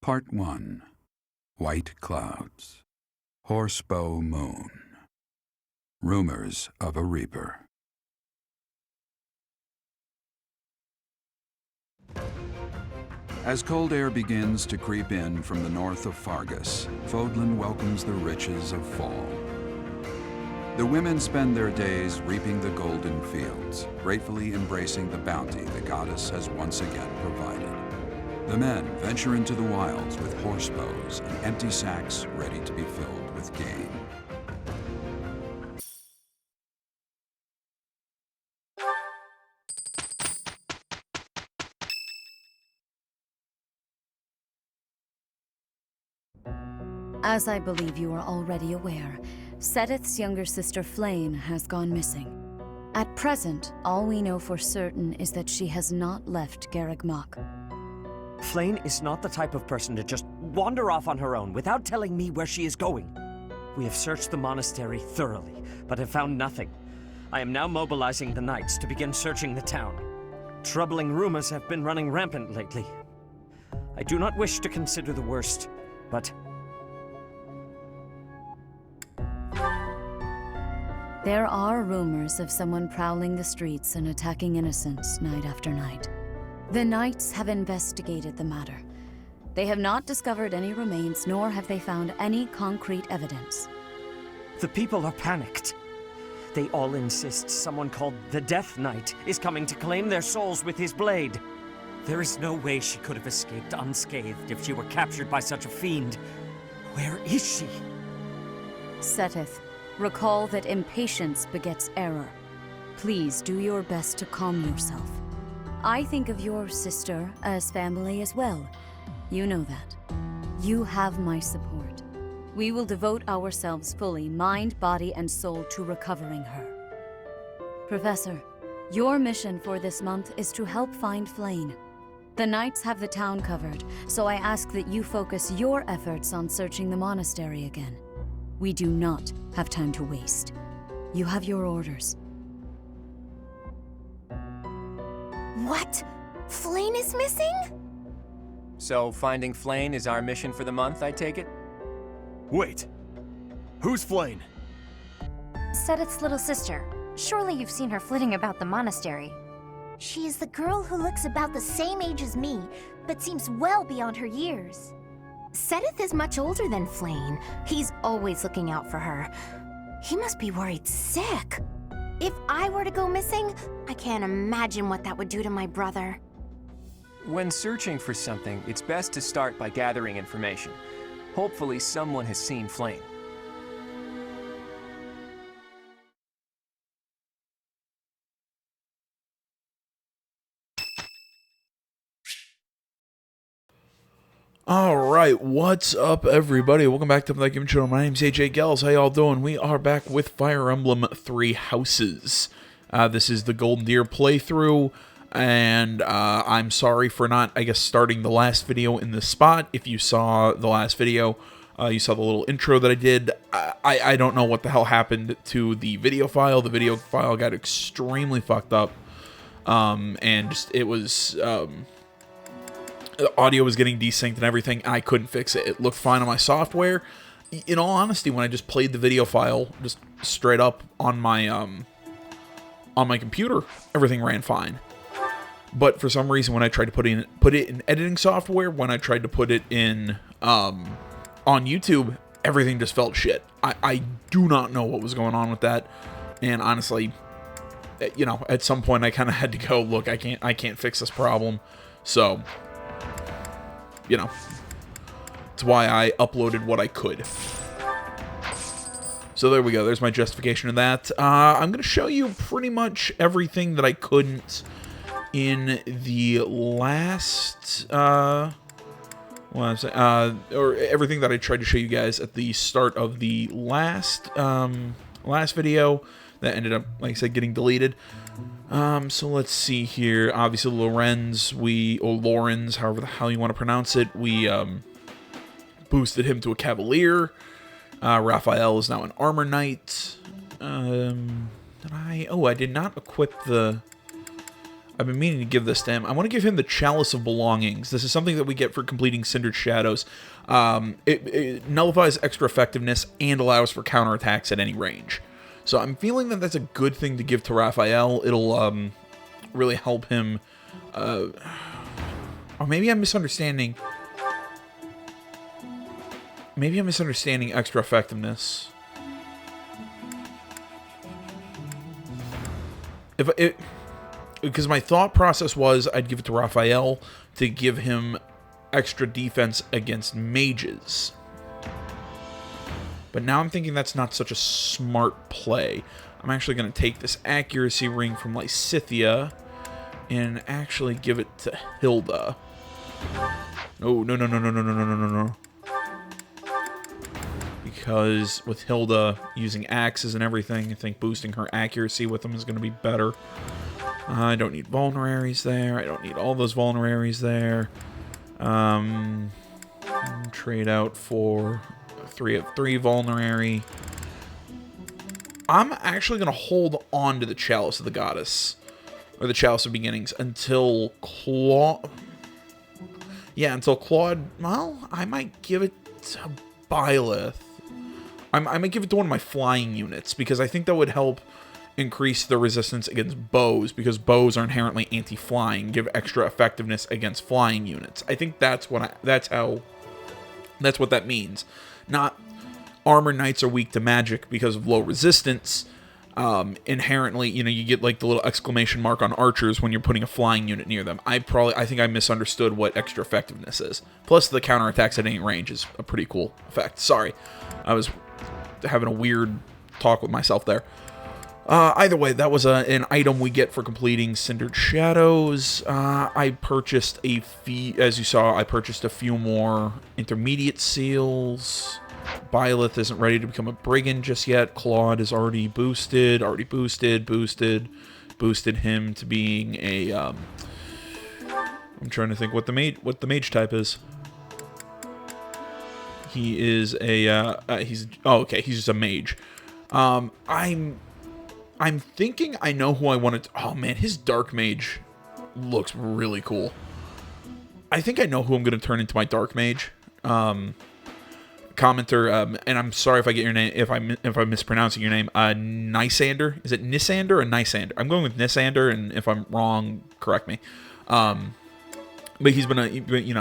Part 1. White Clouds. Horsebow Moon. Rumors of a Reaper. As cold air begins to creep in from the north of Fargus, Fodlan welcomes the riches of fall. The women spend their days reaping the golden fields, gratefully embracing the bounty the goddess has once again provided. The men venture into the wilds with horse bows and empty sacks ready to be filled with game. As I believe you are already aware, Sedith's younger sister Flayn has gone missing. At present, all we know for certain is that she has not left Garreg Mach. Flayn is not the type of person to just wander off on her own without telling me where she is going. We have searched the monastery thoroughly, but have found nothing. I am now mobilizing the knights to begin searching the town. Troubling rumors have been running rampant lately. I do not wish to consider the worst, but... There are rumors of someone prowling the streets and attacking innocents night after night. The Knights have investigated the matter. They have not discovered any remains, nor have they found any concrete evidence. The people are panicked. They all insist someone called the Death Knight is coming to claim their souls with his blade. There is no way she could have escaped unscathed if she were captured by such a fiend. Where is she? Seteth, recall that impatience begets error. Please do your best to calm yourself. I think of your sister as family as well. You know that. You have my support. We will devote ourselves fully, mind, body, and soul to recovering her. Professor, your mission for this month is to help find Flayn. The Knights have the town covered, so I ask that you focus your efforts on searching the monastery again. We do not have time to waste. You have your orders. What? Flayn is missing? So finding Flayn is our mission for the month, I take it? Wait. Who's Flayn? Sedith's little sister. Surely you've seen her flitting about the monastery. She is the girl who looks about the same age as me, but seems well beyond her years. Sedith is much older than Flayn. He's always looking out for her. He must be worried sick. If I were to go missing, I can't imagine what that would do to my brother. When searching for something, it's best to start by gathering information. Hopefully someone has seen Flayn. Alright, what's up everybody? Welcome back to the Game Channel. My name's AJ Gels. How y'all doing? We are back with Fire Emblem 3 Houses. This is the Golden Deer playthrough, and I'm sorry for not, starting the last video in this spot. If you saw the last video, you saw the little intro that I did. I don't know what the hell happened to the video file. The video file got extremely fucked up, and just, it was... the audio was getting desynced and everything, and I couldn't fix it. It looked fine on my software. In all honesty, when I just played the video file just straight up on my computer, everything ran fine. But for some reason, when I tried to put it in editing software, when I tried to put it in on YouTube, everything just felt shit. I do not know what was going on with that, and honestly, you know, at some point I kind of had to go, look, I can't fix this problem, so. You know, that's why I uploaded what I could. So there we go. There's my justification of that. I'm going to show you pretty much everything that I couldn't in the last, or everything that I tried to show you guys at the start of the last video that ended up, like I said, getting deleted. So let's see here. Obviously, Lorenz, or Lorenz, however the hell you want to pronounce it, we boosted him to a Cavalier. Raphael is now an Armor Knight. I did not equip the I've been meaning to give this to him. I want to give him the Chalice of Belongings. This is something that we get for completing Cindered Shadows. It nullifies extra effectiveness and allows for counterattacks at any range. So I'm feeling that that's a good thing to give to Raphael. It'll really help him. Or maybe I'm misunderstanding. Maybe I'm misunderstanding extra effectiveness. Because my thought process was I'd give it to Raphael to give him extra defense against mages. But now I'm thinking that's not such a smart play. I'm actually going to take this accuracy ring from Lysithea and actually give it to Hilda. Oh, no, no, no, no, no, no, no, no, no, no. Because with Hilda using axes and everything, I think boosting her accuracy with them is going to be better. I don't need vulneraries there. I don't need all those vulneraries there. Trade out for 3 of 3 vulnerary. I'm actually going to hold on to the Chalice of the Goddess. Or the Chalice of Beginnings until Claude... Yeah, until Claude... Well, I might give it to Byleth. I might give it to one of my flying units, because I think that would help increase the resistance against bows, because bows are inherently anti-flying, give extra effectiveness against flying units. I think that's what that means. Not armor knights are weak to magic because of low resistance. Inherently, you know, you get like the little exclamation mark on archers when you're putting a flying unit near them. I think I misunderstood what extra effectiveness is. Plus the counterattacks at any range is a pretty cool effect. Sorry, I was having a weird talk with myself there. Either way, that was an item we get for completing Cindered Shadows. I purchased as you saw, I purchased a few more intermediate seals. Byleth isn't ready to become a brigand just yet. Claude is already boosted him to being a, I'm trying to think what the mage type is. He is a, he's just a mage. I'm thinking I know who I wanted to... Oh, man, his Dark Mage looks really cool. I think I know who I'm going to turn into my Dark Mage. Commenter, and I'm sorry if I get your name, if I'm mispronouncing your name, Nisander? Is it Nisander or Nisander? I'm going with Nisander, and if I'm wrong, correct me. But he's been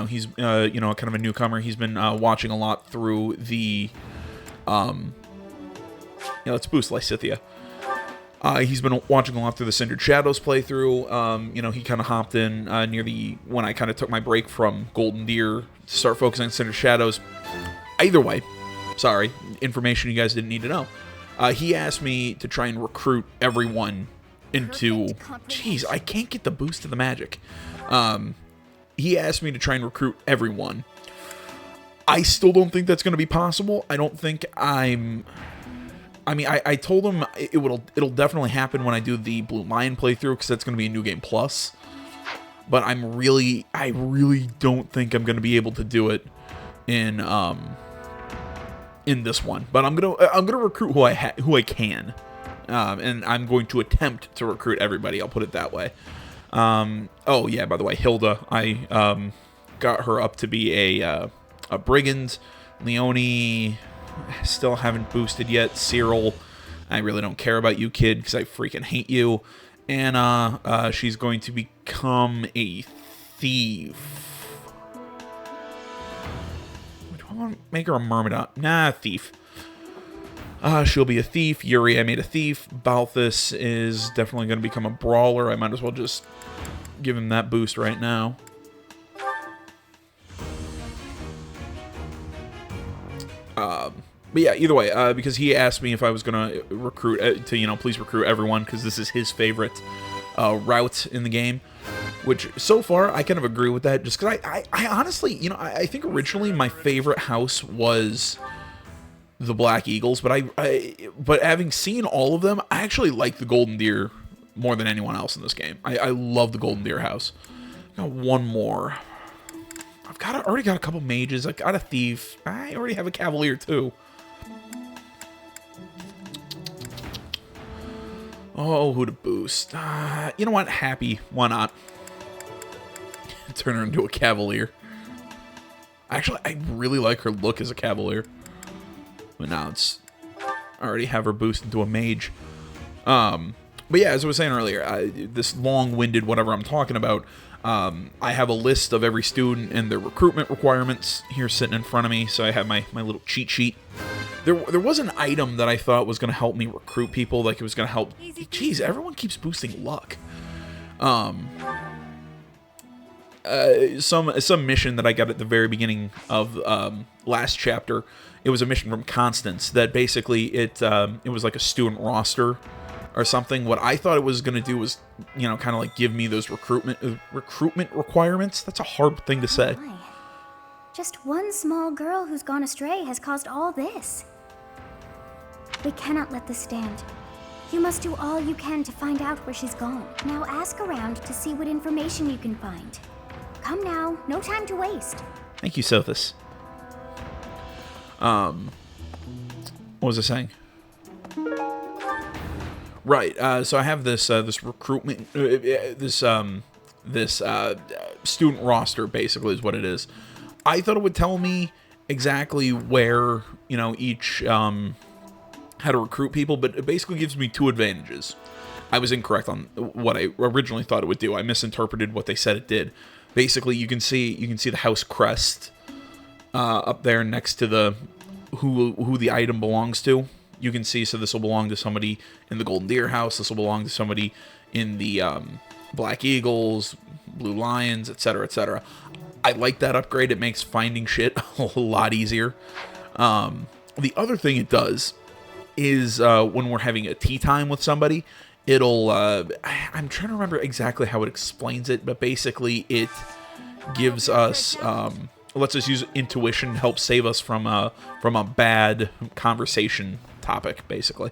he's kind of a newcomer. He's been watching a lot through the... let's boost Lysithea. He's been watching a lot through the Cindered Shadows playthrough. He kind of hopped in when I kind of took my break from Golden Deer to start focusing on Cindered Shadows. Either way, sorry, information you guys didn't need to know. He asked me to try and recruit everyone into... Jeez, I can't get the boost to the magic. He asked me to try and recruit everyone. I still don't think that's going to be possible. I don't think I told him it'll definitely happen when I do the Blue Lion playthrough, because that's going to be a New Game Plus. But I really don't think I'm going to be able to do it in this one. But I'm gonna recruit who I can, and I'm going to attempt to recruit everybody. I'll put it that way. Oh yeah, by the way, Hilda, I got her up to be a brigand. Leonie, still haven't boosted yet. Cyril, I really don't care about you, kid, because I freaking hate you. Anna, she's going to become a thief. Do I want to make her a myrmidon? Nah, thief. She'll be a thief. Yuri, I made a thief. Balthus is definitely going to become a brawler. I might as well just give him that boost right now. But yeah, either way, because he asked me if I was going to recruit, please recruit everyone, because this is his favorite route in the game. Which, so far, I kind of agree with that, just because I honestly, I think originally my favorite house was the Black Eagles, but but having seen all of them, I actually like the Golden Deer more than anyone else in this game. I love the Golden Deer house. I got one more. I already got a couple mages. I got a thief. I already have a cavalier too. Oh, who to boost? You know what? Happy. Why not? Turn her into a cavalier. Actually, I really like her look as a cavalier. But now it's... I already have her boost into a mage. But yeah, as I was saying earlier, this long-winded whatever I'm talking about, I have a list of every student and their recruitment requirements here sitting in front of me, so I have my little cheat sheet. There was an item that I thought was going to help me recruit people, like it was going to help... Jeez, everyone keeps boosting luck. Some mission that I got at the very beginning of last chapter, it was a mission from Constance that basically it was like a student roster or something. What I thought it was going to do was, you know, kind of like give me those recruitment requirements. That's a hard thing to say. Oh my. Just one small girl who's gone astray has caused all this. We cannot let this stand. You must do all you can to find out where she's gone. Now ask around to see what information you can find. Come now, no time to waste. Thank you, Sothis. What was I saying? Right. So I have this this recruitment, this student roster basically is what it is. I thought it would tell me exactly where, you know, each how to recruit people, but it basically gives me two advantages. I was incorrect on what I originally thought it would do. I misinterpreted what they said it did. Basically, you can see the house crest up there next to the who the item belongs to. You can see, so this will belong to somebody in the Golden Deer house. This will belong to somebody in the Black Eagles, Blue Lions, etc., etc. I like that upgrade. It makes finding shit a lot easier. The other thing it does is when we're having a tea time with somebody, it'll... I'm trying to remember exactly how it explains it, but basically it gives us... lets us use intuition to help save us from a bad conversation topic, basically.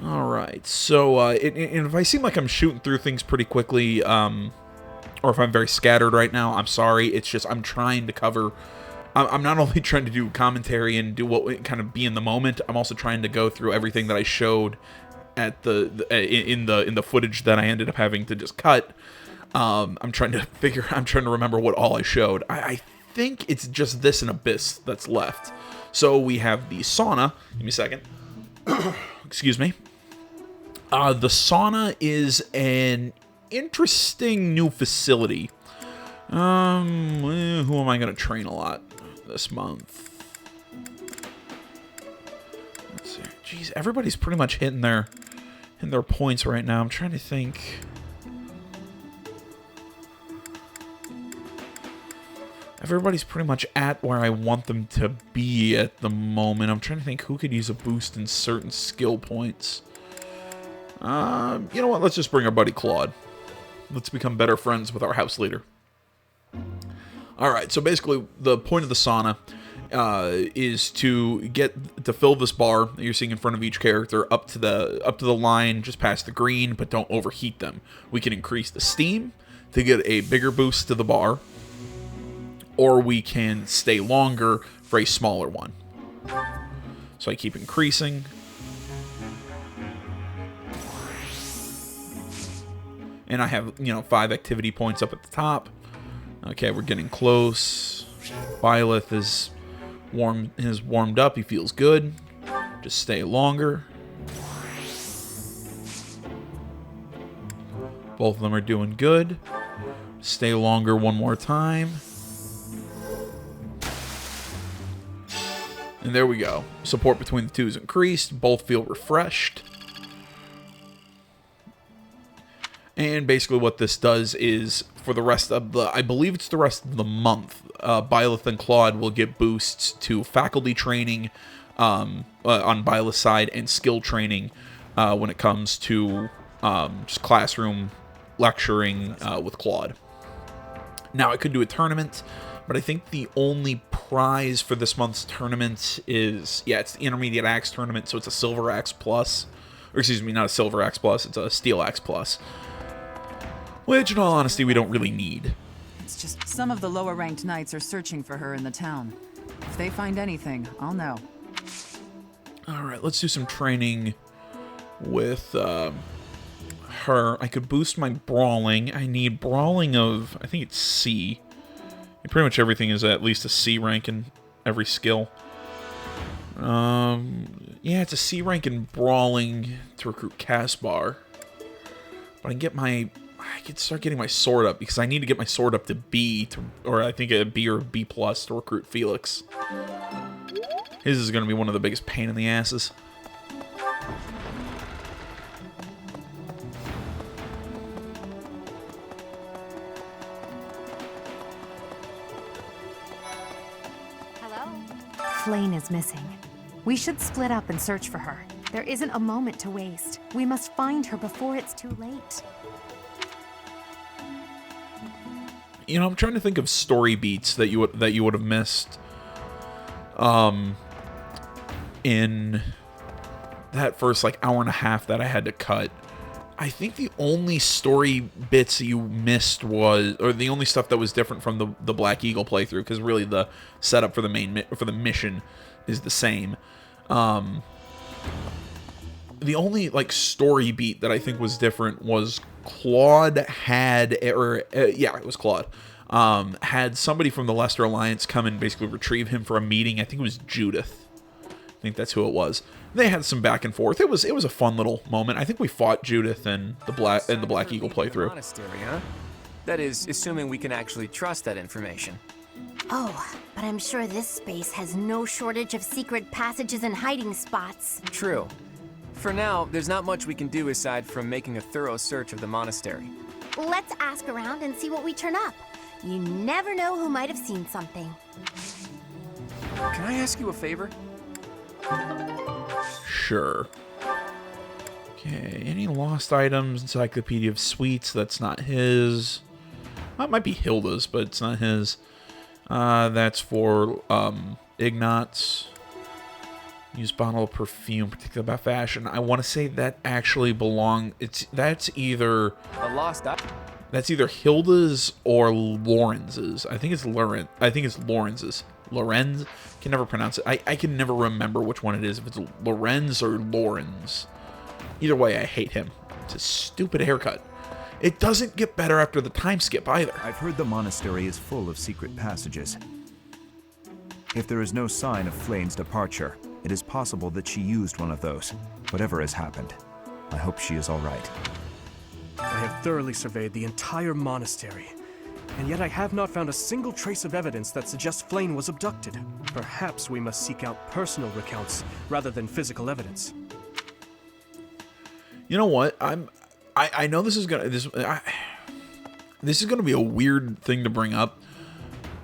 All right, so and if I seem like I'm shooting through things pretty quickly, or if I'm very scattered right now, I'm sorry. It's just I'm trying to cover. I'm not only trying to do commentary and do what kind of be in the moment. I'm also trying to go through everything that I showed at in the footage that I ended up having to just cut. I'm trying to remember what all I showed. I think it's just this and Abyss that's left. So we have the sauna. Give me a second. Excuse me. The sauna is an interesting new facility. Who am I going to train a lot this month? Let's see. Jeez, everybody's pretty much hitting their points right now. I'm trying to think. Everybody's pretty much at where I want them to be at the moment. I'm trying to think who could use a boost in certain skill points. You know what? Let's just bring our buddy Claude. Let's become better friends with our house leader. Alright, so basically the point of the sauna is to fill this bar that you're seeing in front of each character up to the line just past the green, but don't overheat them. We can increase the steam to get a bigger boost to the bar, or we can stay longer for a smaller one. So I keep increasing. And I have, 5 activity points up at the top. Okay, we're getting close. Byleth is warmed up. He feels good. Just stay longer. Both of them are doing good. Stay longer one more time. And there we go. Support between the two is increased. Both feel refreshed. And basically what this does is, for the rest of I believe it's the rest of the month, Byleth and Claude will get boosts to faculty training on Byleth's side and skill training when it comes to just classroom lecturing with Claude. Now, I could do a tournament, but I think the only prize for this month's tournament is, it's the Intermediate Axe tournament, so it's a Silver Axe Plus. Or excuse me, not a Silver Axe Plus, it's a Steel Axe Plus. Which, in all honesty, we don't really need. It's just some of the lower-ranked knights are searching for her in the town. If they find anything, I'll know. Alright, let's do some training with her. I could boost my brawling. I need brawling of, I think it's C. Pretty much everything is at least a C rank in every skill. Yeah, it's a C rank in brawling to recruit Caspar. But I can start getting my sword up because I need to get my sword up to B, or I think a B or B plus to recruit Felix. His is going to be one of the biggest pain in the asses. Flane is missing. We should split up and search for her. There isn't a moment to waste. We must find her before it's too late. You know, I'm trying to think of story beats that you would have missed in that first like hour and a half that I had to cut. I think the only story bits you missed was, or the only stuff that was different from the Black Eagle playthrough, because really the setup for the mission is the same. The only like story beat that I think was different was Claude had, yeah, it was Claude, had somebody from the Lester Alliance come and basically retrieve him for a meeting. I think it was Judith. I think that's who it was. They had some back and forth. It was a fun little moment. I think we fought Judith in the Black Eagle playthrough. Monastery, huh? That is, assuming we can actually trust that information. Oh, but I'm sure this space has no shortage of secret passages and hiding spots. True. For now, there's not much we can do aside from making a thorough search of the monastery. Let's ask around and see what we turn up. You never know who might have seen something. Can I ask you a favor? Sure. Okay, any lost items? Encyclopedia of Sweets, that's not his. That might be Hilda's, but it's not his. That's for Ignatz. Use bottle of perfume, particular about fashion. I want to say that actually that's either A lost item? That's either Hilda's or Lorenz's. I think it's Lorenz's. Lorenz? Can never pronounce it. I can never remember which one it is, if it's Lorenz or Lorenz. Either way, I hate him. It's a stupid haircut. It doesn't get better after the time skip either. I've heard the monastery is full of secret passages. If there is no sign of Flane's departure, it is possible that she used one of those. Whatever has happened, I hope she is all right. I have thoroughly surveyed the entire monastery, and yet I have not found a single trace of evidence that suggests Flane was abducted. Perhaps we must seek out personal recounts rather than physical evidence. You know what? I know this is gonna be a weird thing to bring up,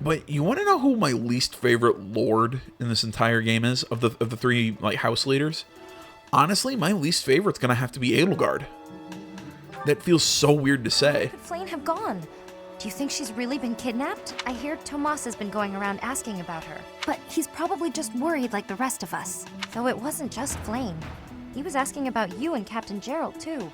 but you want to know who my least favorite lord in this entire game is of the three like house leaders? Honestly, my least favorite's gonna have to be Edelgard. That feels so weird to say. Where could Flane have gone? Do you think she's really been kidnapped? I hear Tomas has been going around asking about her. But he's probably just worried like the rest of us. Though it wasn't just Flane. He was asking about you and Captain Gerald, too.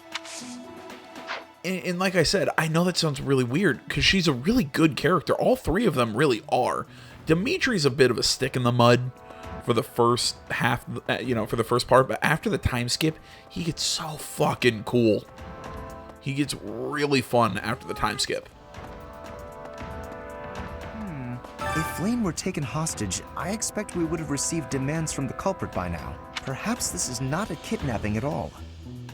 And like I said, I know that sounds really weird, because she's a really good character. All three of them really are. Dimitri's a bit of a stick in the mud for the first half, for the first part, but after the time skip, he gets so fucking cool. He gets really fun after the time skip. If Flane were taken hostage, I expect we would have received demands from the culprit by now. Perhaps this is not a kidnapping at all.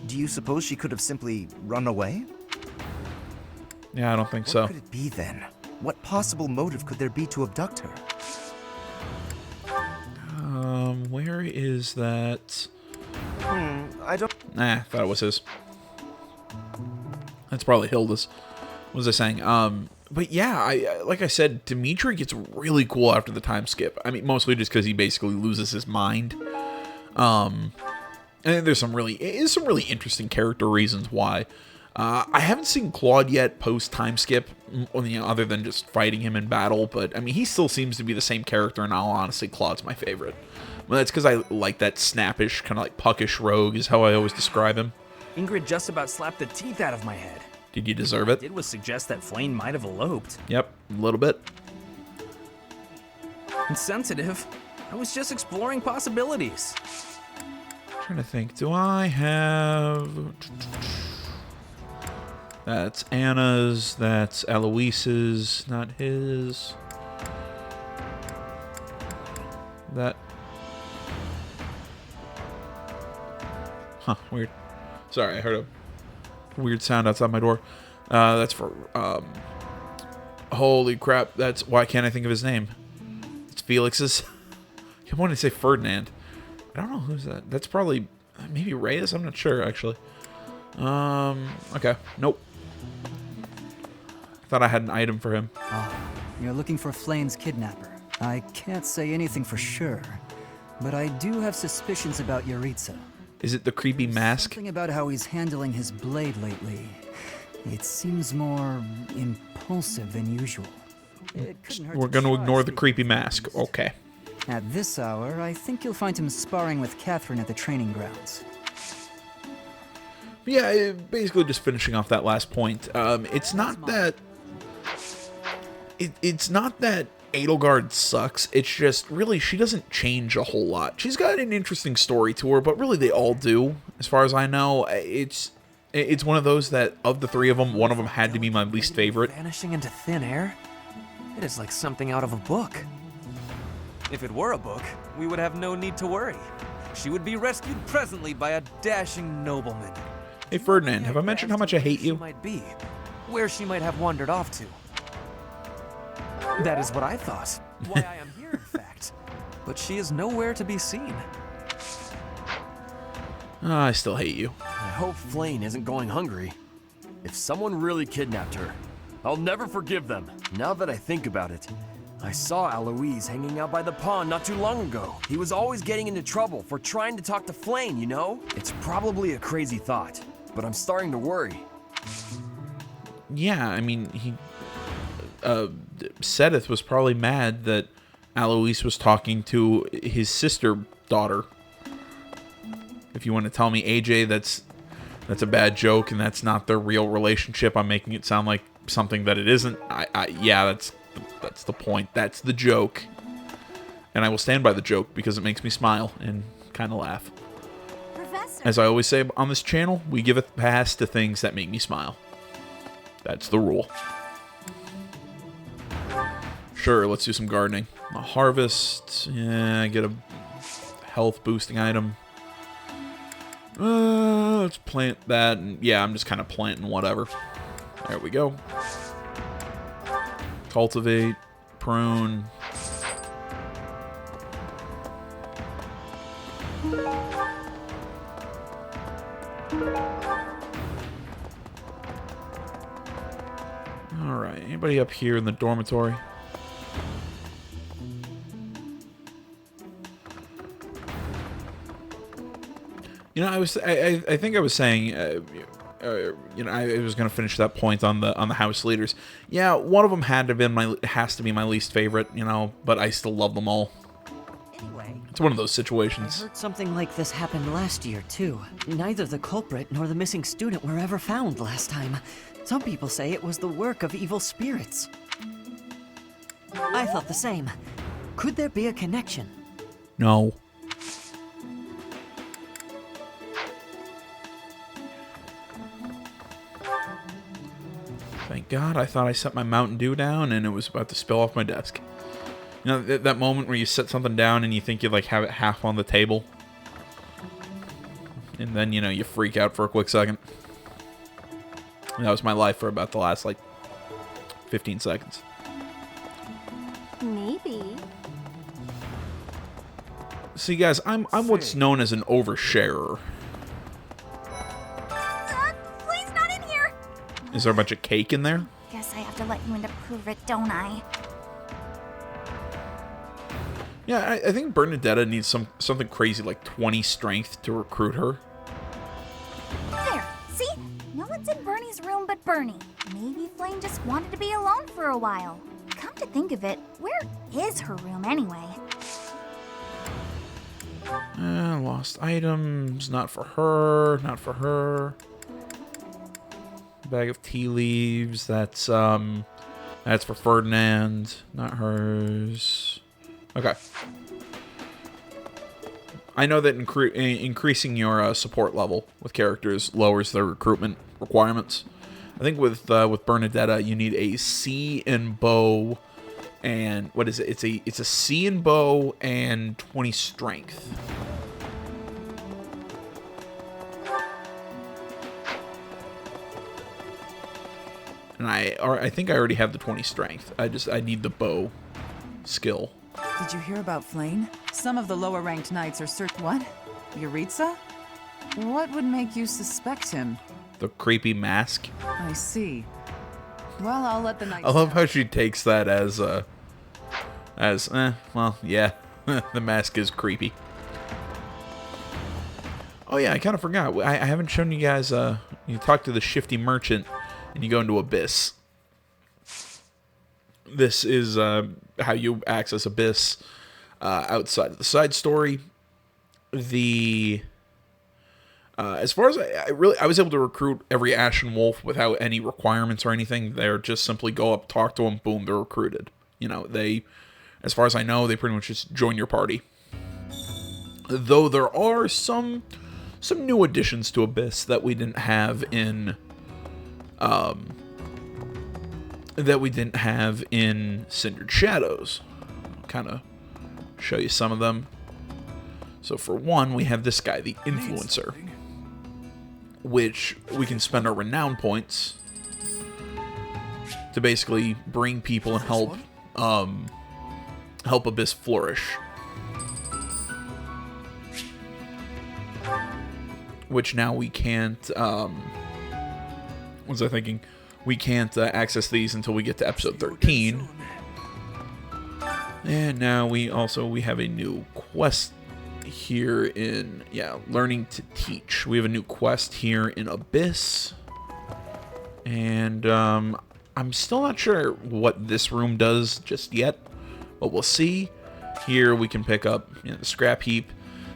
Do you suppose she could have simply run away? Yeah, I don't think so. What could it be then? What possible motive could there be to abduct her? Where is that? I don't... Nah, thought it was his. That's probably Hilda's. What was I saying? But yeah, like I said, Dimitri gets really cool after the time skip. I mean, mostly just because he basically loses his mind. And there's some really interesting character reasons why. I haven't seen Claude yet post time skip, other than just fighting him in battle. But I mean, he still seems to be the same character. And all honesty, Claude's my favorite. Well, that's because I like that snappish, kind of like puckish rogue is how I always describe him. Ingrid just about slapped the teeth out of my head. Did you deserve it? It was suggest that Flane might have eloped. Yep, a little bit. Insensitive. I was just exploring possibilities. Trying to think. Do I have... That's Anna's. That's Eloise's. Not his. That... Huh, weird. Sorry, I heard a weird sound outside my door. That's for, holy crap, that's... Why can't I think of his name? It's Felix's. I wanted to say Ferdinand. I don't know who's that. That's probably... Maybe Reyes? I'm not sure, actually. Okay. Nope. Thought I had an item for him. Oh, you're looking for Flayn's kidnapper. I can't say anything for sure, but I do have suspicions about Yaritza. Is it the creepy mask? Something about how he's handling his blade lately. It seems more impulsive than usual. We're going to ignore the creepy mask. Okay. At this hour, I think you'll find him sparring with Catherine at the training grounds. Yeah, basically just finishing off that last point. It's not that... It's not that Edelgard sucks. It's just, really, she doesn't change a whole lot. She's got an interesting story to her, but really they all do, as far as I know. It's one of those that, of the three of them, one of them had to be my least favorite. Vanishing into thin air? It is like something out of a book. If it were a book, we would have no need to worry. She would be rescued presently by a dashing nobleman. Hey Ferdinand, have I mentioned how much I hate you? Might be, where she might have wandered off to. That is what I thought. Why I am here, in fact. But she is nowhere to be seen. I still hate you. I hope Flayn isn't going hungry. If someone really kidnapped her, I'll never forgive them. Now that I think about it, I saw Aloise hanging out by the pond not too long ago. He was always getting into trouble for trying to talk to Flayn, you know? It's probably a crazy thought, but I'm starting to worry. Yeah, I mean, Sedith was probably mad that Alois was talking to his sister-daughter. If you want to tell me, AJ, that's a bad joke and that's not their real relationship, I'm making it sound like something that it isn't. Yeah, that's the point. That's the joke. And I will stand by the joke because it makes me smile and kind of laugh. Professor. As I always say on this channel, we give a pass to things that make me smile. That's the rule. Sure, let's do some gardening. A harvest. Yeah, get a health boosting item. Let's plant that. And yeah, I'm just kind of planting whatever. There we go. Cultivate. Prune. Alright, anybody up here in the dormitory? You know, I think I was saying, you know, I was going to finish that point on the house leaders. Yeah, one of them has to be my least favorite, you know, but I still love them all. Anyway, it's one of those situations. I heard something like this happened last year too. Neither the culprit nor the missing student were ever found last time. Some people say it was the work of evil spirits. I thought the same. Could there be a connection? No. Thank God, I thought I set my Mountain Dew down and it was about to spill off my desk. You know, that moment where you set something down and you think you like have it half on the table. And then, you know, you freak out for a quick second. And that was my life for about the last, like, 15 seconds. Maybe. See, guys, I'm what's known as an oversharer. Please, not in here! Is there a bunch of cake in there? Guess I have to let you in to prove it, don't I? Yeah, I think Bernadetta needs something crazy like 20 strength to recruit her. There, see? No one's in Bernie's room but Bernie. Maybe Flame just wanted to be alone for a while. Come to think of it, where is her room anyway? Lost items, not for her, not for her. Bag of tea leaves, that's for Ferdinand, not hers. Okay. I know that increasing your support level with characters lowers their recruitment requirements. I think with Bernadetta, you need a C in bow, and what is it? It's a C in bow and 20 strength. And I think I already have the 20 strength. I need the bow skill. Did you hear about Flane? Some of the lower-ranked knights are what? Yuritsa? What would make you suspect him? The creepy mask. I see. Well, I'll let the knights I love how she takes that as well, yeah, the mask is creepy. Oh yeah, I kind of forgot. I haven't shown you guys, you talk to the shifty merchant and you go into Abyss. This is how you access Abyss outside of the side story. As far as I was able to recruit every Ashen Wolf without any requirements or anything. They're just simply go up, talk to them, boom, they're recruited. You know, as far as I know, they pretty much just join your party. Though there are some new additions to Abyss that we didn't have in Cindered Shadows. I'll kind of show you some of them. So for one, we have this guy, the Influencer, which we can spend our renown points to basically bring people and help Abyss flourish. Which now we can't, what was I thinking? We can't access these until we get to episode 13. And now we have a new quest here in, learning to teach. We have a new quest here in Abyss. And I'm still not sure what this room does just yet, but we'll see. Here we can pick up the scrap heap.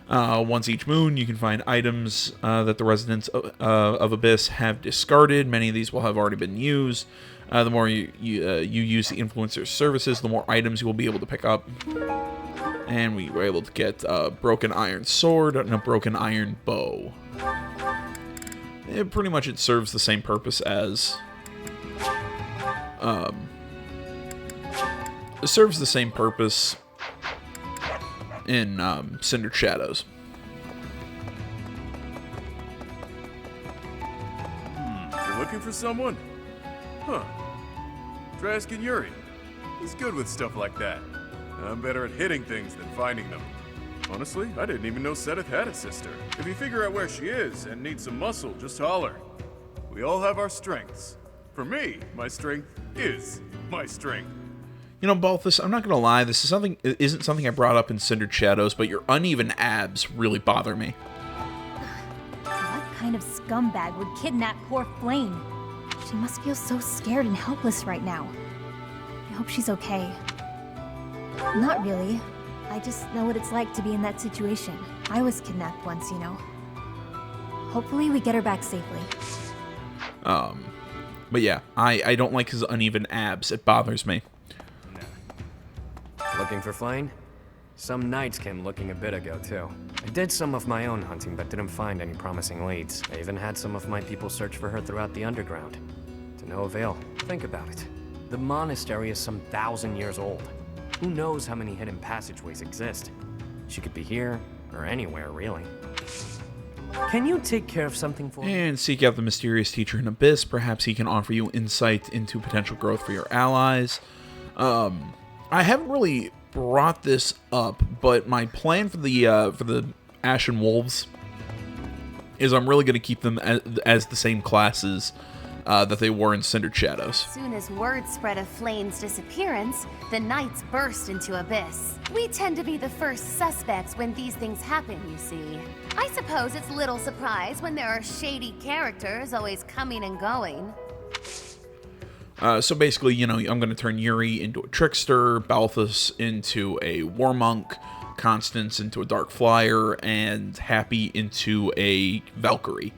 Once each moon, you can find items that the residents of Abyss have discarded. Many of these will have already been used. The more you use the influencer's services, the more items you will be able to pick up. And we were able to get a broken iron sword and a broken iron bow. Pretty much it serves the same purpose as... it serves the same purpose in Cindered Shadows. You're looking for someone? Huh. Try asking Yuri. He's good with stuff like that. I'm better at hitting things than finding them. Honestly, I didn't even know Sedith had a sister. If you figure out where she is and need some muscle, just holler. We all have our strengths. For me, my strength is my strength. You know, Balthus, I'm not going to lie, this isn't something I brought up in Cindered Shadows, but your uneven abs really bother me. What kind of scumbag would kidnap poor Flane? She must feel so scared and helpless right now. I hope she's okay. Not really. I just know what it's like to be in that situation. I was kidnapped once, you know. Hopefully we get her back safely. But yeah, I don't like his uneven abs. It bothers me. Looking for Flane? Some knights came looking a bit ago, too. I did some of my own hunting, but didn't find any promising leads. I even had some of my people search for her throughout the underground. To no avail. Think about it. The monastery is some 1,000 years old. Who knows how many hidden passageways exist? She could be here, or anywhere, really. Can you take care of something for me? And seek out the mysterious teacher in Abyss. Perhaps he can offer you insight into potential growth for your allies. I haven't really brought this up, but my plan for the Ashen Wolves is I'm really going to keep them as the same classes that they were in Cindered Shadows. As soon as word spread of Flane's disappearance, the knights burst into Abyss. We tend to be the first suspects when these things happen, you see. I suppose it's little surprise when there are shady characters always coming and going. So basically, you know, I'm going to turn Yuri into a trickster, Balthus into a war monk, Constance into a dark flyer, and Happy into a Valkyrie.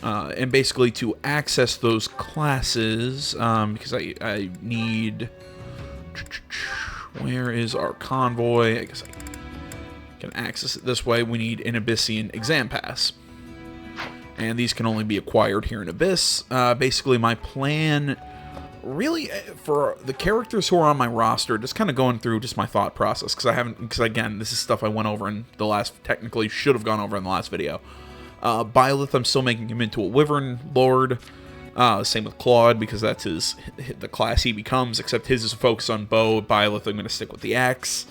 And basically to access those classes, because I need... Where is our convoy? I guess I can access it this way, we need an Abyssian exam pass. And these can only be acquired here in Abyss. Basically, my plan, really, for the characters who are on my roster, just kind of going through just my thought process, because again, this is stuff I went over in the last, technically should have gone over in the last video. Byleth, I'm still making him into a Wyvern Lord. Same with Claude, because that's the class he becomes, except his is focused on bow. Byleth, I'm going to stick with the axe.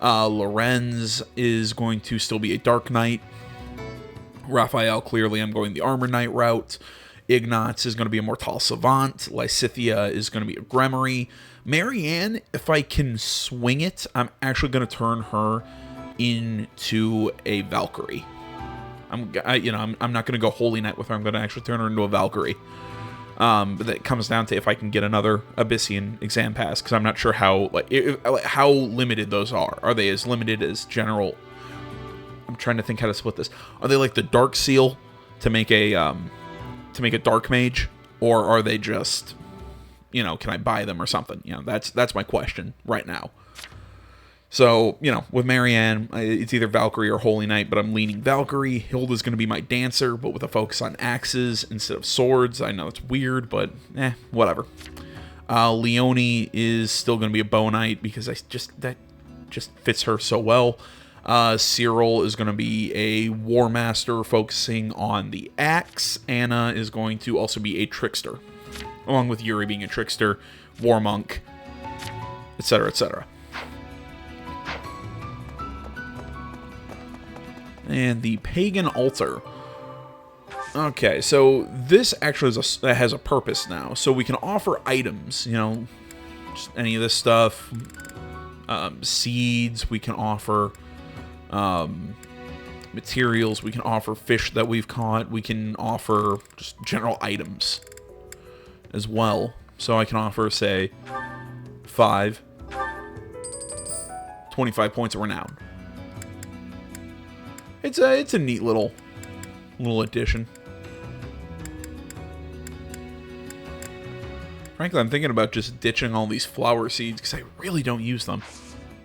Lorenz is going to still be a Dark Knight. Raphael, clearly, I'm going the Armor Knight route. Ignatz is going to be a Mortal Savant. Lysithea is going to be a Gremory. Marianne, if I can swing it, I'm actually going to turn her into a Valkyrie. I'm not going to go Holy Knight with her. I'm going to actually turn her into a Valkyrie. But that comes down to if I can get another Abyssian exam pass, because I'm not sure how how limited those are. Are they as limited as general? I'm trying to think how to split this. Are they like the Dark Seal to make a Dark Mage, or are they just, can I buy them or something? That's my question right now. So, with Marianne, it's either Valkyrie or Holy Knight, but I'm leaning Valkyrie. Hilda's going to be my dancer, but with a focus on axes instead of swords. I know it's weird, but whatever. Leonie is still going to be a bow knight, because that just fits her so well. Cyril is going to be a War Master focusing on the axe. Anna is going to also be a trickster, along with Yuri being a trickster, War Monk, etc., etc. And the Pagan Altar. Okay, so this actually has a purpose now. So we can offer items, just any of this stuff. Seeds, we can offer materials, we can offer fish that we've caught, we can offer just general items as well. So I can offer, say, 25 points of renown. It's a neat little addition. Frankly, I'm thinking about just ditching all these flower seeds, because I really don't use them.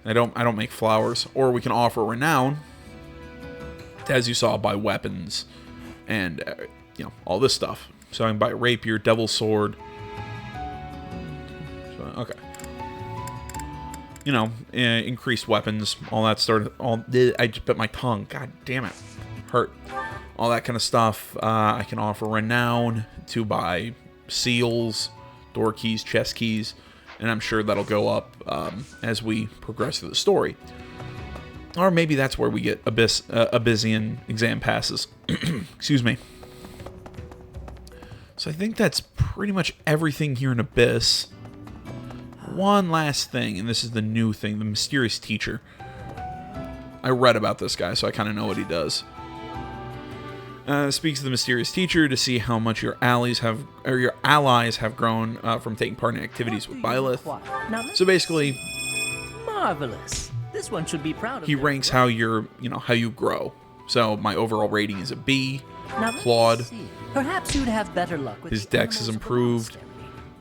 I don't make flowers. Or we can offer renown, as you saw, buy weapons and all this stuff. So I can buy a rapier, devil sword. So, okay. Increased weapons, all that sort of, I just bit my tongue, god damn it, hurt. All that kind of stuff. I can offer renown to buy seals, door keys, chest keys, and I'm sure that'll go up as we progress through the story. Or maybe that's where we get Abyssian exam passes. Excuse me. So I think that's pretty much everything here in Abyss. One last thing, and this is the new thing, the Mysterious Teacher. I read about this guy, so I kind of know what he does. Speaks to the Mysterious Teacher to see how much your allies have grown from taking part in activities with Byleth. So basically, marvelous. This one should be proud of he ranks how you grow. So my overall rating is a B. Claude. Perhaps you'd have better luck with his dex is improved.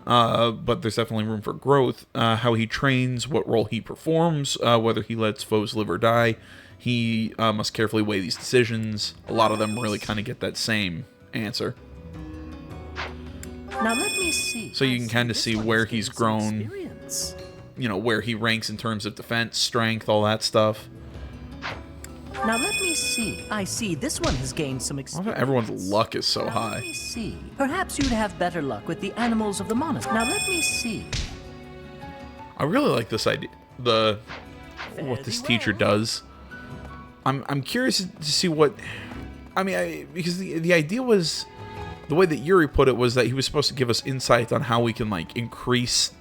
But there's definitely room for growth. How he trains, what role he performs, whether he lets foes live or die. He must carefully weigh these decisions. A lot of them really kind of get that same answer. Now let me see. So you can kind of see where he's grown, where he ranks in terms of defense, strength, all that stuff. Now let me see. I see this one has gained some experience. Everyone's luck is so high. Let me see. Perhaps you'd have better luck with the animals of the monastery. Now let me see. I really like this idea. What this teacher does. I'm curious to see what. Because the idea was, the way that Yuri put it was that he was supposed to give us insight on how we can increase,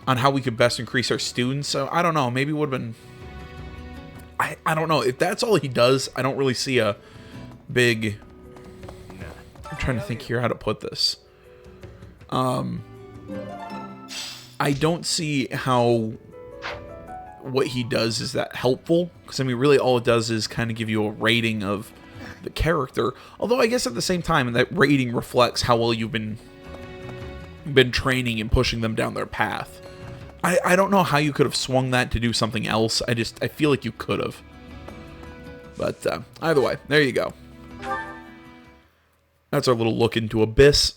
on how we could best increase our students. So I don't know. Maybe it would have been. I don't know. If that's all he does, I don't really see a big... I'm trying to think here how to put this. I don't see how what he does is that helpful. Because, really all it does is kind of give you a rating of the character. Although, I guess at the same time, that rating reflects how well you've been training and pushing them down their path. I don't know how you could have swung that to do something else. I feel like you could have. But either way, there you go. That's our little look into Abyss.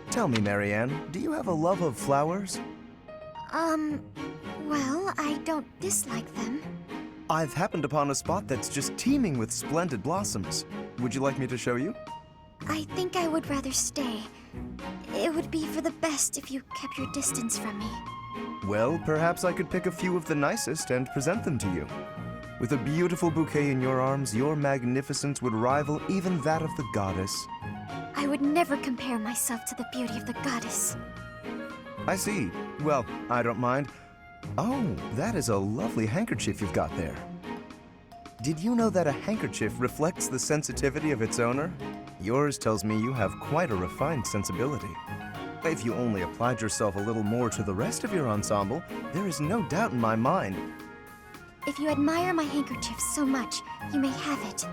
Tell me, Marianne, do you have a love of flowers? Well, I don't dislike them. I've happened upon a spot that's just teeming with splendid blossoms. Would you like me to show you? I think I would rather stay. It would be for the best if you kept your distance from me. Well, perhaps I could pick a few of the nicest and present them to you. With a beautiful bouquet in your arms, your magnificence would rival even that of the goddess. I would never compare myself to the beauty of the goddess. I see. Well, I don't mind. Oh, that is a lovely handkerchief you've got there. Did you know that a handkerchief reflects the sensitivity of its owner? Yours tells me you have quite a refined sensibility. If you only applied yourself a little more to the rest of your ensemble, there is no doubt in my mind. If you admire my handkerchief so much, you may have it.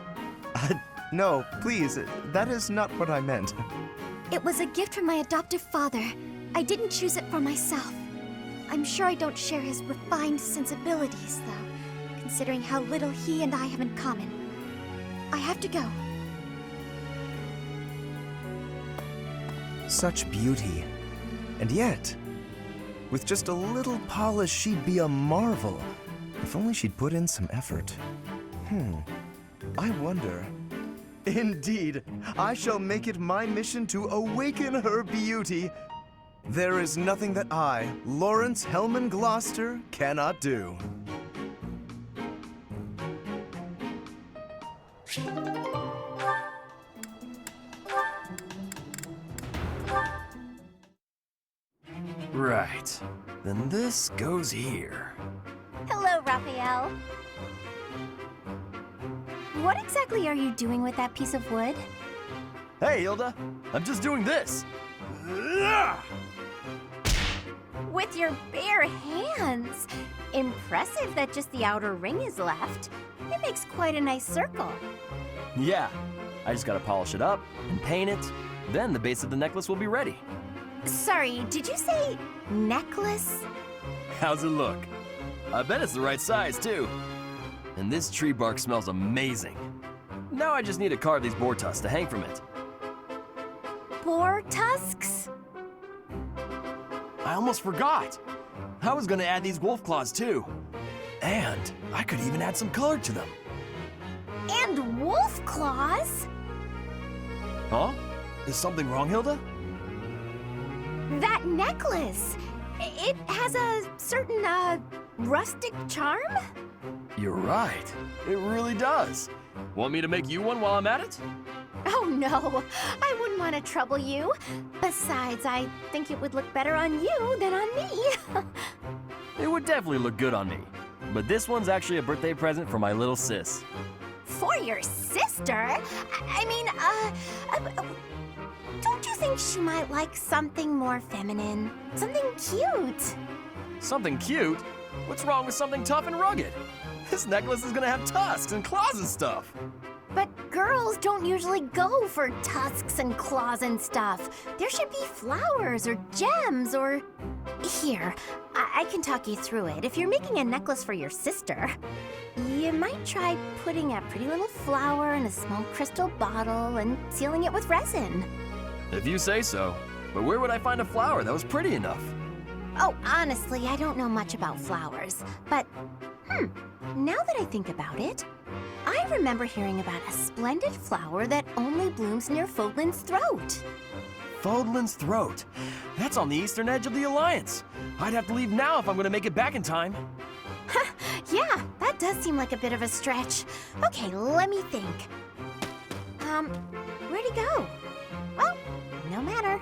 No, please, that is not what I meant. It was a gift from my adoptive father. I didn't choose it for myself. I'm sure I don't share his refined sensibilities, though, considering how little he and I have in common. I have to go. Such beauty. And yet, with just a little polish, she'd be a marvel. If only she'd put in some effort. I wonder. Indeed, I shall make it my mission to awaken her beauty. There is nothing that I, Lawrence Hellman Gloucester, cannot do. Right. Then this goes here. Hello, Raphael. What exactly are you doing with that piece of wood? Hey, Hilda. I'm just doing this. With your bare hands. Impressive that just the outer ring is left. It makes quite a nice circle. Yeah. I just gotta polish it up and paint it. Then the base of the necklace will be ready. Sorry, did you say necklace? How's it look? I bet it's the right size, too. And this tree bark smells amazing. Now I just need to carve these boar tusks to hang from it. Boar tusks? I almost forgot. I was gonna add these wolf claws, too. And I could even add some color to them. And wolf claws? Huh? Is something wrong, Hilda? That necklace! It has a certain, rustic charm? You're right. It really does. Want me to make you one while I'm at it? Oh no, I wouldn't want to trouble you. Besides, I think it would look better on you than on me. It would definitely look good on me. But this one's actually a birthday present for my little sis. For your sister? Don't you think she might like something more feminine? Something cute? Something cute? What's wrong with something tough and rugged? This necklace is gonna have tusks and claws and stuff. But girls don't usually go for tusks and claws and stuff. There should be flowers or gems or... Here, I can talk you through it. If you're making a necklace for your sister, you might try putting a pretty little flower in a small crystal bottle and sealing it with resin. If you say so. But where would I find a flower that was pretty enough? Oh, honestly, I don't know much about flowers. But, now that I think about it, I remember hearing about a splendid flower that only blooms near Fodlan's throat. Fodlan's throat? That's on the eastern edge of the Alliance. I'd have to leave now if I'm gonna make it back in time. Yeah, that does seem like a bit of a stretch. Okay, let me think. Where'd he go? Well, no matter.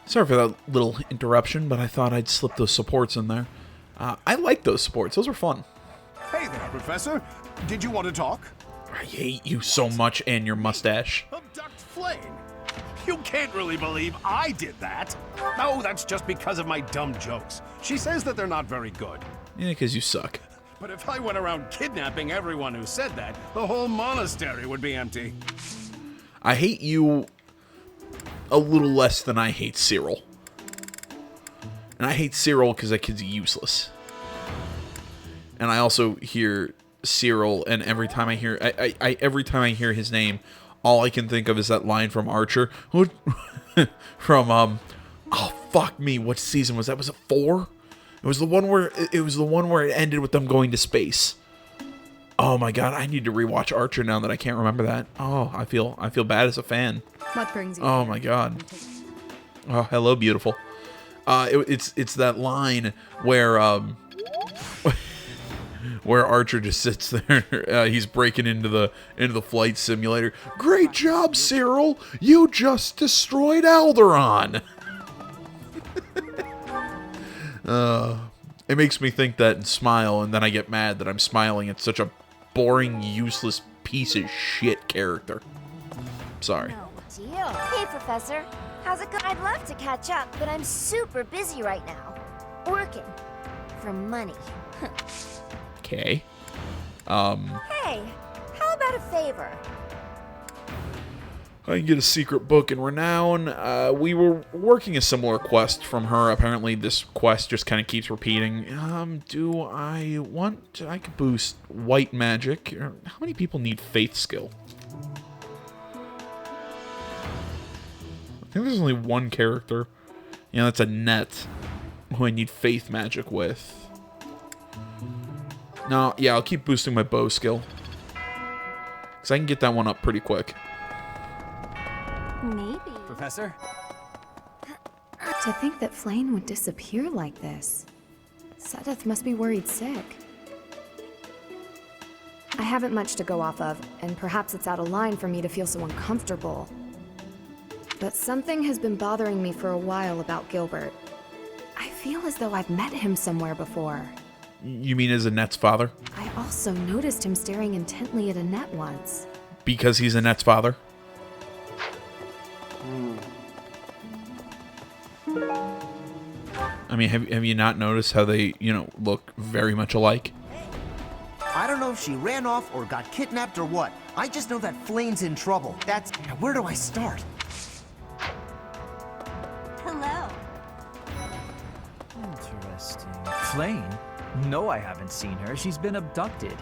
Sorry for that little interruption, but I thought I'd slip those supports in there. I like those supports. Those were fun. Hey there, Professor. Did you want to talk? I hate you so much and your mustache. Abduct Flame. You can't really believe I did that. No, that's just because of my dumb jokes. She says that they're not very good. Yeah, because you suck. But if I went around kidnapping everyone who said that, the whole monastery would be empty. I hate you a little less than I hate Cyril. And I hate Cyril because that kid's useless. And I also hear Cyril, and every time I hear every time I hear his name, all I can think of is that line from Archer. From oh fuck me, what season was that? Was it 4? It was the one where it ended with them going to space. Oh my god, I need to rewatch Archer now that I can't remember that. Oh, I feel bad as a fan. What brings you? Oh my god. Oh, hello, beautiful. It's that line where where Archer just sits there. He's breaking into the flight simulator. Great job, Cyril. You just destroyed Alderaan. It makes me think that and smile, and then I get mad that I'm smiling at such a boring, useless piece of shit character. Sorry. Deal. Hey, Professor. How's it going? I'd love to catch up, but I'm super busy right now. Working. For money. Okay. Hey, how about a favor? I can get a secret book in Renown. We were working a similar quest from her. Apparently this quest just kind of keeps repeating. Do I want... I could boost white magic. How many people need faith skill? I think there's only one character. You know, that's a net who I need faith magic with. No, yeah, I'll keep boosting my bow skill. Because I can get that one up pretty quick. Maybe. Professor? To think that Flayn would disappear like this. Seteth must be worried sick. I haven't much to go off of, and perhaps it's out of line for me to feel so uncomfortable. But something has been bothering me for a while about Gilbert. I feel as though I've met him somewhere before. You mean as Annette's father? I also noticed him staring intently at Annette once. Because he's Annette's father? I mean, have you not noticed how they, look very much alike? I don't know if she ran off or got kidnapped or what. I just know that Flayn's in trouble. Where do I start? Hello. Interesting. Flayn? No, I haven't seen her. She's been abducted.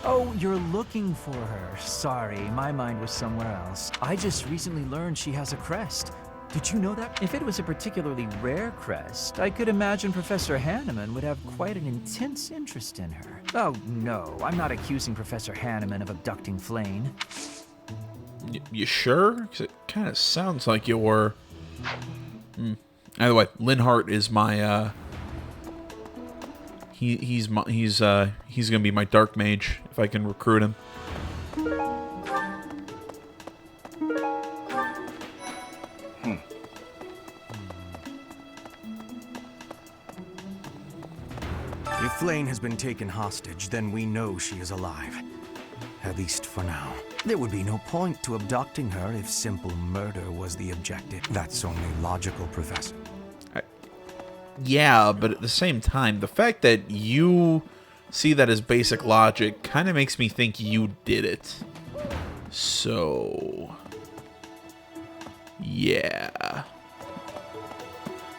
Oh, you're looking for her. Sorry, my mind was somewhere else. I just recently learned she has a crest. Did you know that? If it was a particularly rare crest, I could imagine Professor Hanneman would have quite an intense interest in her. Oh, no, I'm not accusing Professor Hanneman of abducting Flayn. You sure? Because it kind of sounds like you were. Either way, Linhart is my, he's gonna be my dark mage if I can recruit him. If Flayn has been taken hostage, then we know she is alive. At least for now. There would be no point to abducting her if simple murder was the objective. That's only logical, Professor. Yeah, but at the same time, the fact that you see that as basic logic kind of makes me think you did it. So... yeah.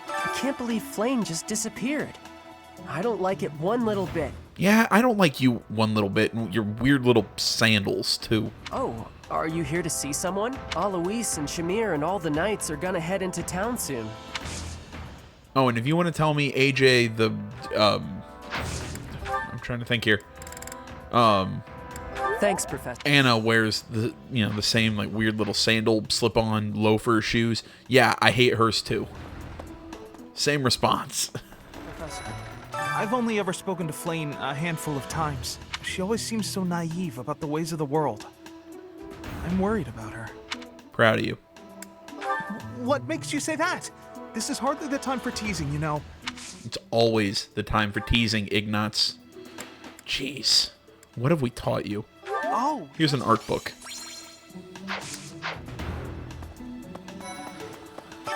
I can't believe Flayn just disappeared. I don't like it one little bit. Yeah, I don't like you one little bit, and your weird little sandals, too. Oh, are you here to see someone? Alois and Shamir and all the knights are gonna head into town soon. Oh, and if you want to tell me AJ the, I'm trying to think here. Thanks, Professor. Anna wears the, the same, like, weird little sandal slip-on loafer shoes. Yeah, I hate hers, too. Same response. Professor, I've only ever spoken to Flayn a handful of times. She always seems so naive about the ways of the world. I'm worried about her. Proud of you. What makes you say that? This is hardly the time for teasing, you know. It's always the time for teasing, Ignatz. Jeez. What have we taught you? Oh. Here's an art book.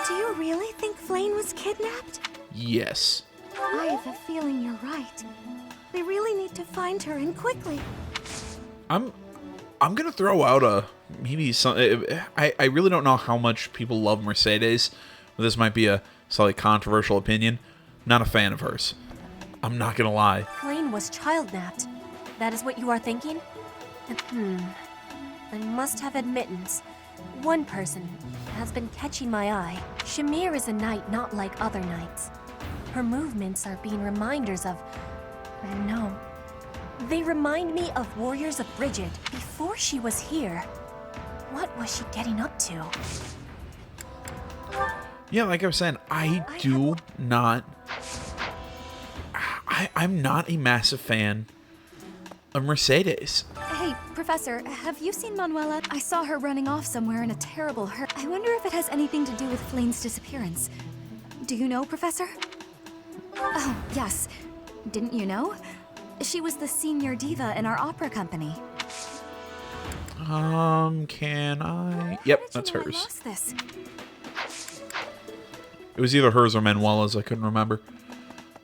Do you really think Flayn was kidnapped? Yes. I have a feeling you're right. We really need to find her, and quickly. I'm I'm gonna throw out a maybe some. I really don't know how much people love Mercedes, but this might be a slightly controversial opinion. Not a fan of hers. I'm not gonna lie. Flane was child-napped. That is what you are thinking? I must have admittance. One person has been catching my eye. Shamir is a knight not like other knights. Her movements are being reminders of... No. They remind me of warriors of Bridget before she was here. What was she getting up to? Yeah, like I was saying, I'm not a massive fan of Mercedes. Hey, Professor, have you seen Manuela? I saw her running off somewhere in a terrible hurt. I wonder if it has anything to do with Flane's disappearance. Do you know, Professor? Oh, yes. Didn't you know? She was the senior diva in our opera company. Can I? Yep, that's hers. Lost this. It was either hers or Manuela's. I couldn't remember.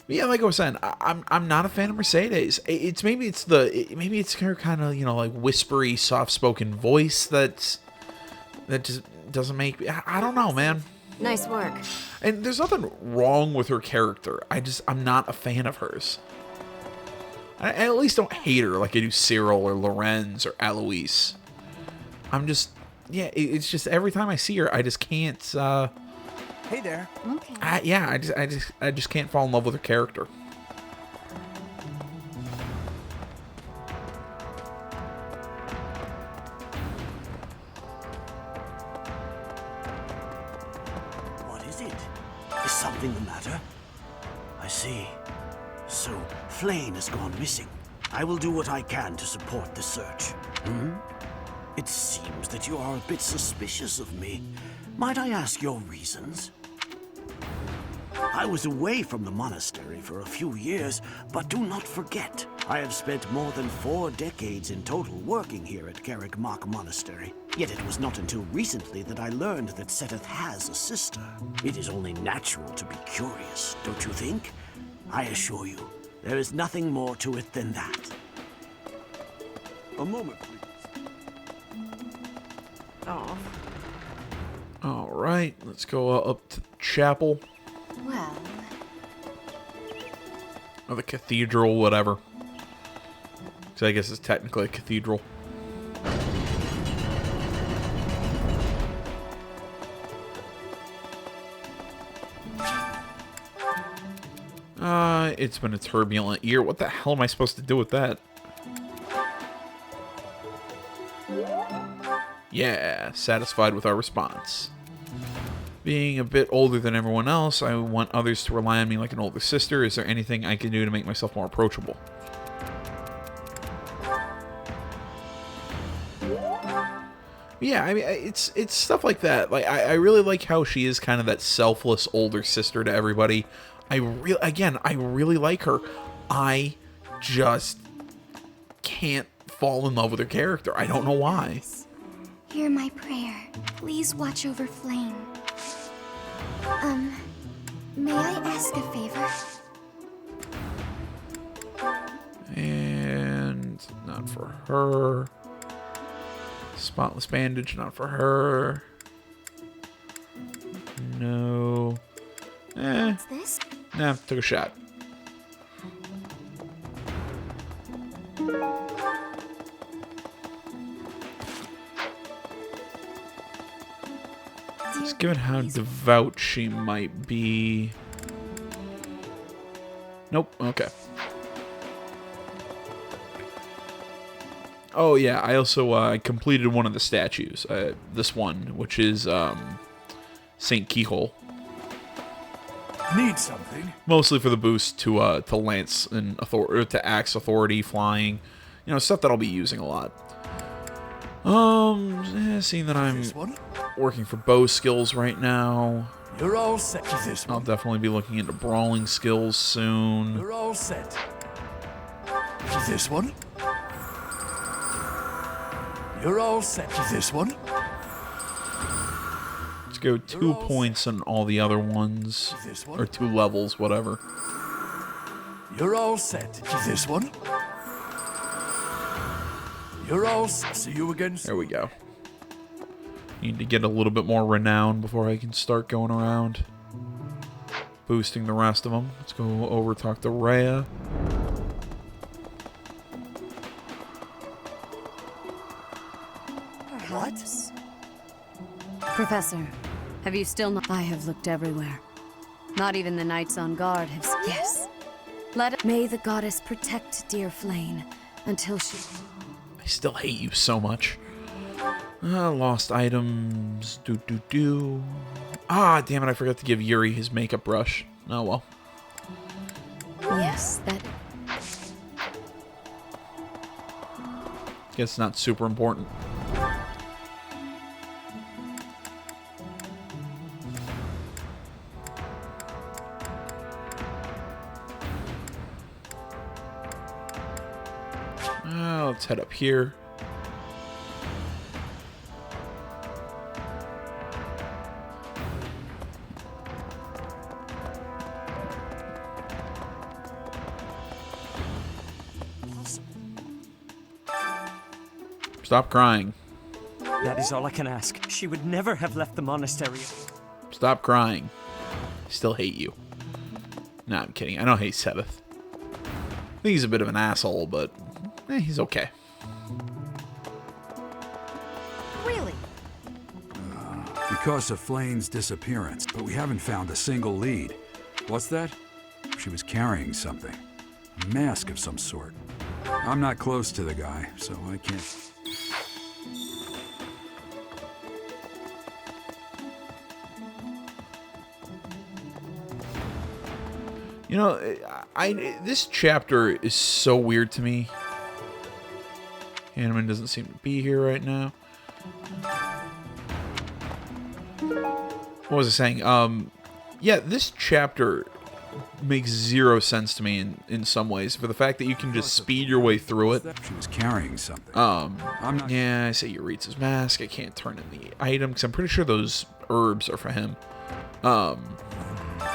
But yeah, like I was saying, I'm not a fan of Mercedes. Maybe it's her kind of, you know, like whispery, soft-spoken voice that just doesn't make me. I don't know, man. Nice work. And there's nothing wrong with her character. I'm not a fan of hers. I at least don't hate her like I do Cyril or Lorenz or Alois. I'm just, yeah, it's just every time I see her, I just can't. Hey there. Okay. I just can't fall in love with her character. What is it? Is something the matter? I see. So, Flane has gone missing. I will do what I can to support the search. It seems that you are a bit suspicious of me. Might I ask your reasons? I was away from the monastery for a few years, but do not forget, I have spent more than 4 decades in total working here at Garrick Mach Monastery. Yet it was not until recently that I learned that Seteth has a sister. It is only natural to be curious, don't you think? I assure you, there is nothing more to it than that. A moment, please. Oh. All right, let's go up to the chapel. Well... Or the cathedral, whatever. So I guess it's technically a cathedral. It's been a turbulent year. What the hell am I supposed to do with that? Yeah, satisfied with our response. Being a bit older than everyone else, I want others to rely on me like an older sister. Is there anything I can do to make myself more approachable? Yeah, I mean, it's stuff like that. Like, I really like how she is kind of that selfless older sister to everybody. I really like her. I just can't fall in love with her character. I don't know why. Hear my prayer. Please watch over Flame. May I ask a favor? And not for her. Spotless bandage, not for her. No. What's this? Nah, took a shot. Just given how devout she might be. Nope, okay. Oh yeah, I also completed one of the statues. This one, which is Saint Keyhole. Need something? Mostly for the boost to lance and to axe authority, flying, you know, stuff that I'll be using a lot. Seeing that I'm working for bow skills right now. You're all set for this one. I'll definitely be looking into brawling skills soon. You're all set. For this one? You're all set for this one. Let's go 2 points on all the other ones. Or 2 levels, whatever. You're all set for this one. You're all see you again. There we go. Need to get a little bit more renown before I can start going around boosting the rest of them. Let's go over talk to Rhea. Perhaps. Professor, have you still not? I have looked everywhere. Not even the knights on guard have. Yes. May the goddess protect dear Flame until she. I still hate you so much. Lost items. Ah, damn it! I forgot to give Yuri his makeup brush. Oh well. Yes, that. Guess not super important. Let's head up here. Stop crying. That is all I can ask. She would never have left the monastery. Stop crying. I still hate you. Nah, I'm kidding. I don't hate Sebeth. I think he's a bit of an asshole, but he's okay. Really? Because of Flane's disappearance, but we haven't found a single lead. What's that? She was carrying something. A mask of some sort. I'm not close to the guy, so I can't... You know, this chapter is so weird to me. Hanneman doesn't seem to be here right now. What was I saying? Yeah, this chapter makes zero sense to me in some ways. For the fact that you can just speed your way through it. She was carrying something. Yeah, I say Yuritsa's mask. I can't turn in the item because I'm pretty sure those herbs are for him.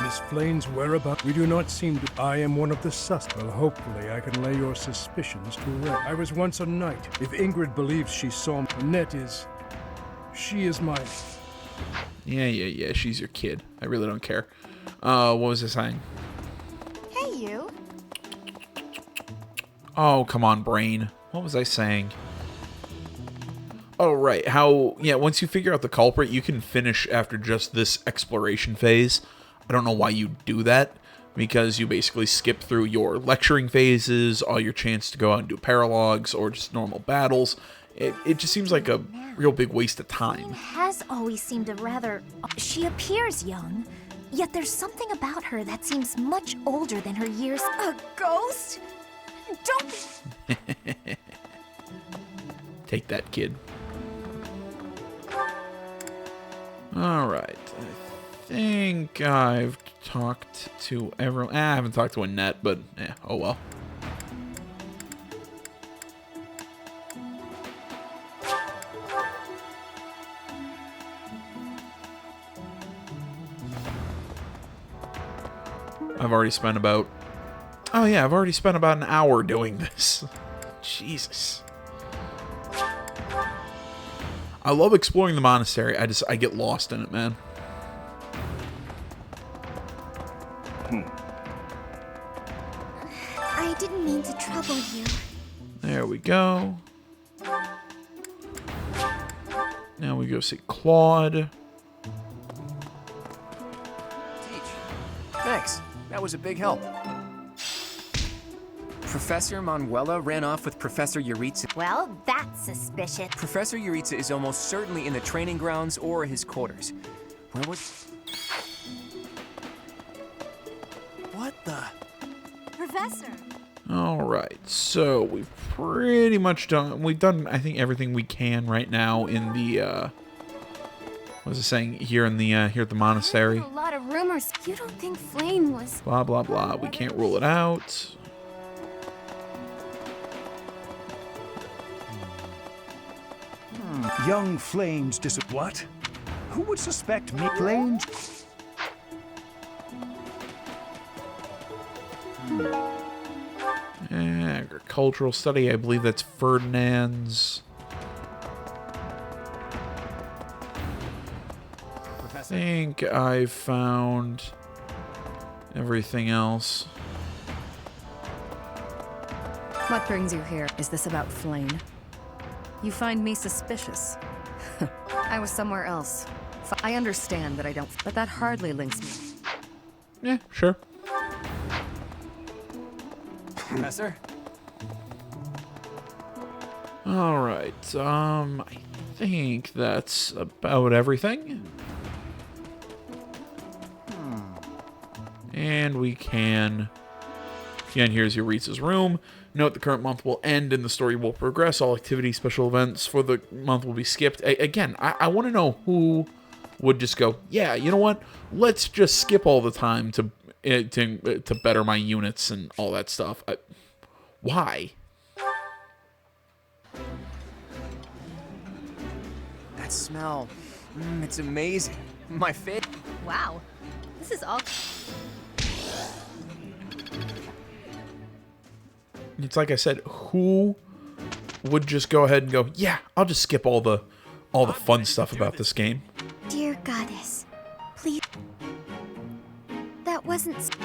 Miss Flane's whereabouts? We do not seem to. I am one of the suspects. Well, hopefully I can lay your suspicions to rest. I was once a knight. If Ingrid believes she saw me, the net is... She is mine. Yeah, she's your kid. I really don't care. What was I saying? Hey, you. Oh, come on, brain. What was I saying? Oh, right. How, yeah, once you figure out the culprit, you can finish after just this exploration phase. I don't know why you do that, because you basically skip through your lecturing phases, all your chance to go out and do paralogs, or just normal battles. It just seems like a real big waste of time. Has always seemed a rather... She appears young, yet there's something about her that seems much older than her years. A ghost? Don't... Take that, kid. Alright. I think I've talked to everyone. I haven't talked to Annette, but oh well. I've already spent about... Oh yeah, I've already spent about an hour doing this. Jesus. I love exploring the monastery. I get lost in it, man. I didn't mean to trouble you. There we go. Now we go see Claude. Thanks. That was a big help. Professor Manuela ran off with Professor Yuritsa. Well, that's suspicious. Professor Yuritsa is almost certainly in the training grounds or his quarters. Where was... What the... Professor! Alright, so we've pretty much done... We've done, I think, everything we can right now in the, what was I saying? Here in the, here at the monastery. A lot of rumors. You don't think Flame was... Blah, blah, blah. We can't rule it out. Young Flames What? Who would suspect me? Flames? Agricultural study, I believe that's Ferdinand's. I think I found everything else. What brings you here? Is this about Flane? You find me suspicious. I was somewhere else. I understand that I don't, but that hardly links me. Yeah, sure. Professor? Alright, I think that's about everything. And we can... Again, here's Euritha's room. Note the current month will end and the story will progress. All activities, special events for the month will be skipped. Again, I want to know who would just go, yeah, you know what? Let's just skip all the time to better my units and all that stuff. Why? That smell, it's amazing. My favorite. Wow, this is all... It's like I said, who would just go ahead and go, yeah, I'll just skip all the fun stuff about this game. Dear goddess, please. That wasn't.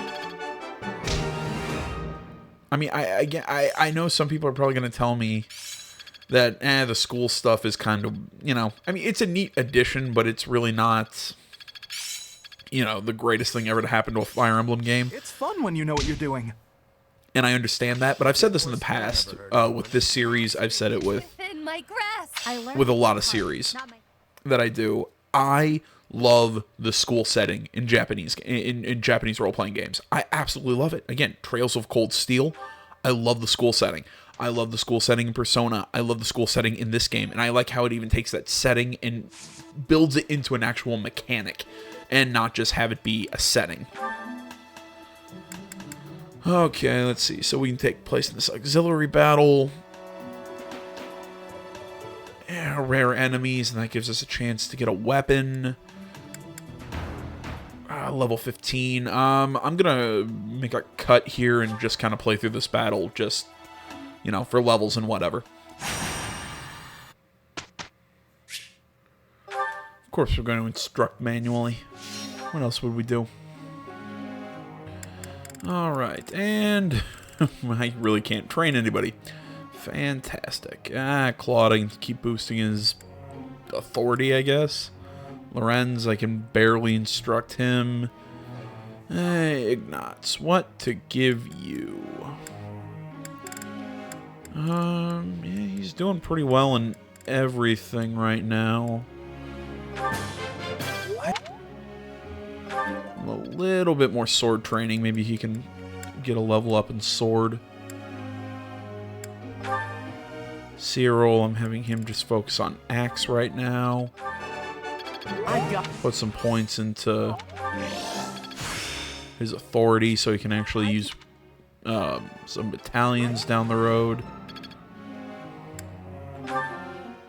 I mean, I know some people are probably going to tell me that the school stuff is kind of, you know, I mean, it's a neat addition, but it's really not, you know, the greatest thing ever to happen to a Fire Emblem game. It's fun when you know what you're doing. And I understand that, but I've said this in the past with this series. I've said it with a lot of series that I do. I love the school setting in Japanese role-playing games. I absolutely love it. Again, Trails of Cold Steel. I love the school setting. I love the school setting in Persona. I love the school setting in this game, and I like how it even takes that setting and builds it into an actual mechanic, and not just have it be a setting. Okay, let's see. So we can take place in this auxiliary battle. Yeah, rare enemies, and that gives us a chance to get a weapon. Level 15. I'm gonna make a cut here and just kind of play through this battle, just, you know, for levels and whatever. Of course, we're going to instruct manually. What else would we do? Alright, and I really can't train anybody. Fantastic. Claude, I can keep boosting his authority, I guess. Lorenz, I can barely instruct him. Ignatz, what to give you? Yeah, he's doing pretty well in everything right now. A little bit more sword training. Maybe he can get a level up in sword. Cyril, I'm having him just focus on axe right now. Put some points into his authority so he can actually use some battalions down the road.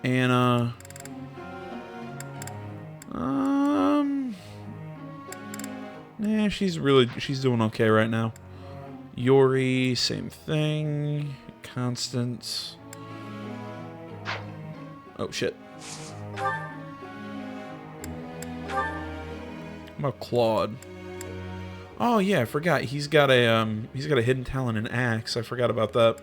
Anna. Yeah, she's doing okay right now. Yori, same thing. Constance. Oh shit. What about Claude? Oh yeah, I forgot. He's got a hidden talent in axe. I forgot about that.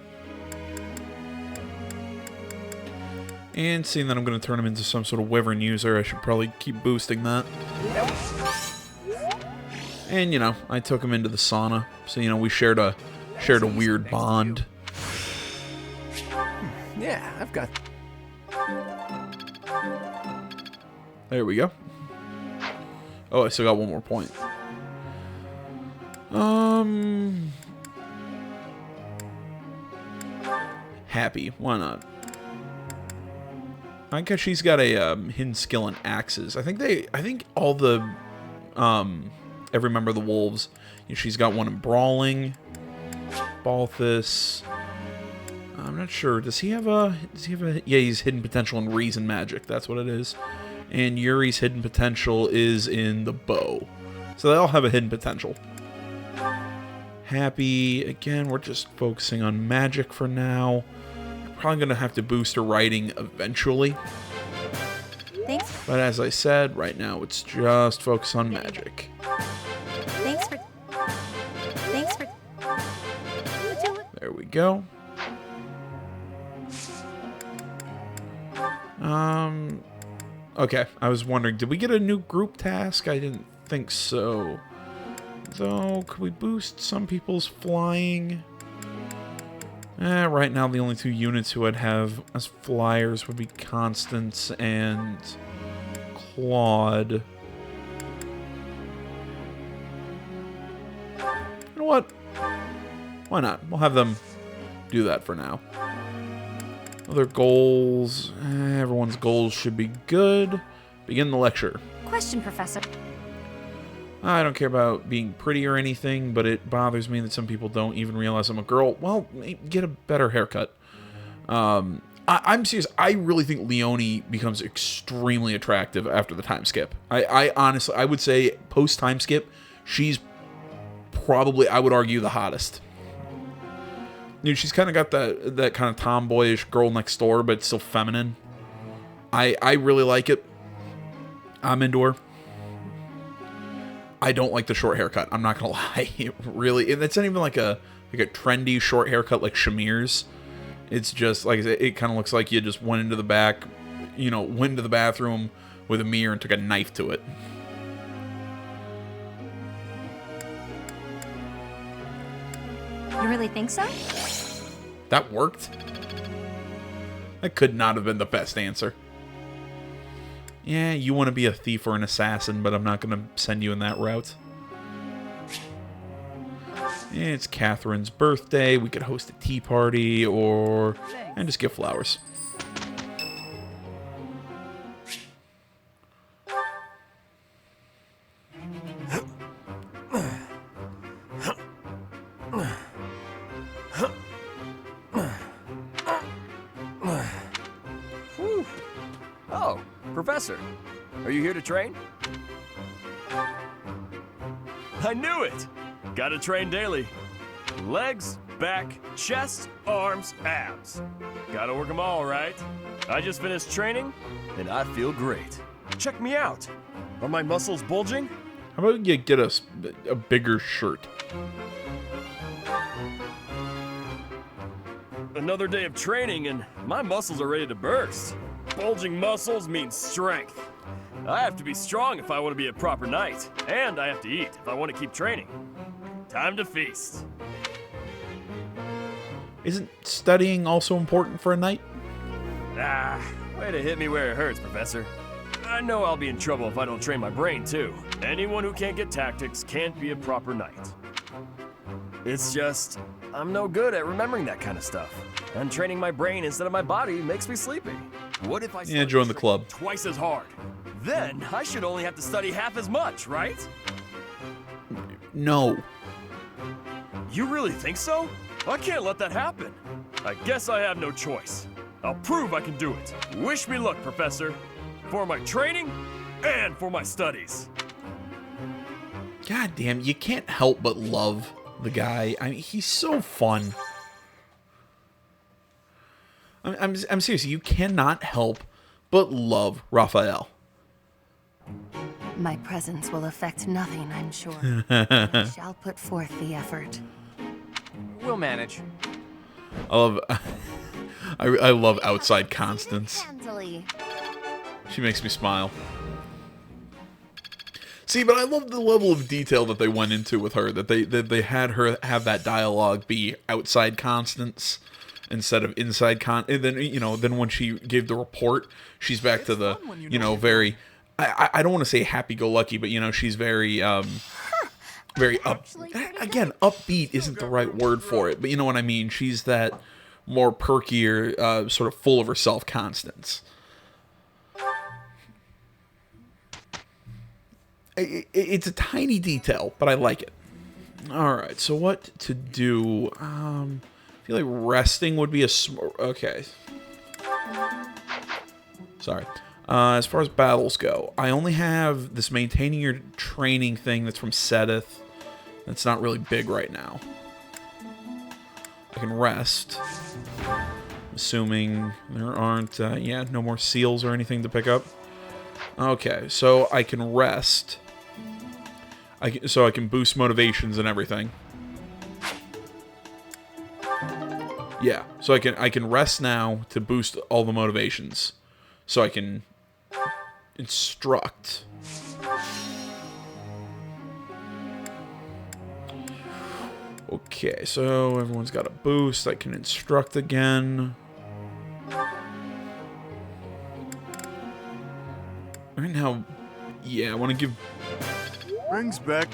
And seeing that I'm going to turn him into some sort of wyvern user, I should probably keep boosting that. And, you know, I took him into the sauna, so, you know, we shared a weird bond. Yeah, I've got... There we go. Oh, I still got one more point. Happy, why not? I guess she's got a hidden skill in axes. I think all the every member of the wolves, you know, she's got one in brawling. Balthus. I'm not sure. Does he have a yeah, he's hidden potential in reason magic. That's what it is. And Yuri's hidden potential is in the bow. So they all have a hidden potential. happy. Again, we're just focusing on magic for now. Probably going to have to boost her writing eventually. Thanks. But as I said, right now it's just focus on magic. Thanks for. There we go. Okay, I was wondering, did we get a new group task? I didn't think so. Though, could we boost some people's flying? Right now the only two units who I'd have as flyers would be Constance and Claude. You know what? Why not? We'll have them do that for now. Other goals. Everyone's goals should be good. Begin the lecture. Question, Professor. I don't care about being pretty or anything, but it bothers me that some people don't even realize I'm a girl. Well, get a better haircut. I'm serious. I really think Leonie becomes extremely attractive after the time skip. I honestly, I would say post-time skip, she's probably, I would argue, the hottest. You know, she's kind of got that kind of tomboyish girl next door, but still feminine. I really like it. I'm into her. I don't like the short haircut. I'm not gonna lie. Really, and it's not even like a trendy short haircut like Shamir's. It's just like it kind of looks like you just went into the back, you know, went into the bathroom with a mirror and took a knife to it. You really think so? That worked. That could not have been the best answer. Yeah, you want to be a thief or an assassin, but I'm not going to send you in that route. It's Catherine's birthday. We could host a tea party and just give flowers. Oh, Professor, are you here to train? I knew it! Gotta train daily. Legs, back, chest, arms, abs. Gotta work them all, right? I just finished training, and I feel great. Check me out. Are my muscles bulging? How about you get a bigger shirt? Another day of training, and my muscles are ready to burst. Bulging muscles means strength. I have to be strong if I want to be a proper knight, and I have to eat if I want to keep training. Time to feast. Isn't studying also important for a knight? Ah, way to hit me where it hurts, Professor. I know I'll be in trouble if I don't train my brain, too. Anyone who can't get tactics can't be a proper knight. It's just, I'm no good at remembering that kind of stuff. And training my brain instead of my body makes me sleepy. What if I join the club. Twice as hard? Then I should only have to study half as much, right? No. You really think so? I can't let that happen. I guess I have no choice. I'll prove I can do it. Wish me luck, Professor. For my training and for my studies. God damn, you can't help but love the guy. I mean, he's so fun. I'm serious. You cannot help but love Raphael. My presence will affect nothing, I'm sure. I shall put forth the effort. We'll manage. I love outside Constance. She makes me smile. See, but I love the level of detail that they went into with her. That they had her have that dialogue be outside Constance instead of inside and then, you know, then when she gave the report, she's back to the, you know, very, I don't want to say happy-go-lucky, but, you know, she's very, very again, upbeat isn't the right word for it, but you know what I mean? She's that more perkier, sort of full of herself Constance. It's a tiny detail, but I like it. Alright, so what to do? I feel like resting would be okay. Sorry. As far as battles go, I only have this maintaining your training thing that's from Seteth. That's not really big right now. I can rest. Assuming there aren't, yeah, no more seals or anything to pick up. Okay, so I can rest. So I can boost motivations and everything. Yeah, so I can rest now to boost all the motivations. So I can instruct. Okay, so everyone's got a boost. I can instruct again. Right now, yeah, I want to give... Rings back.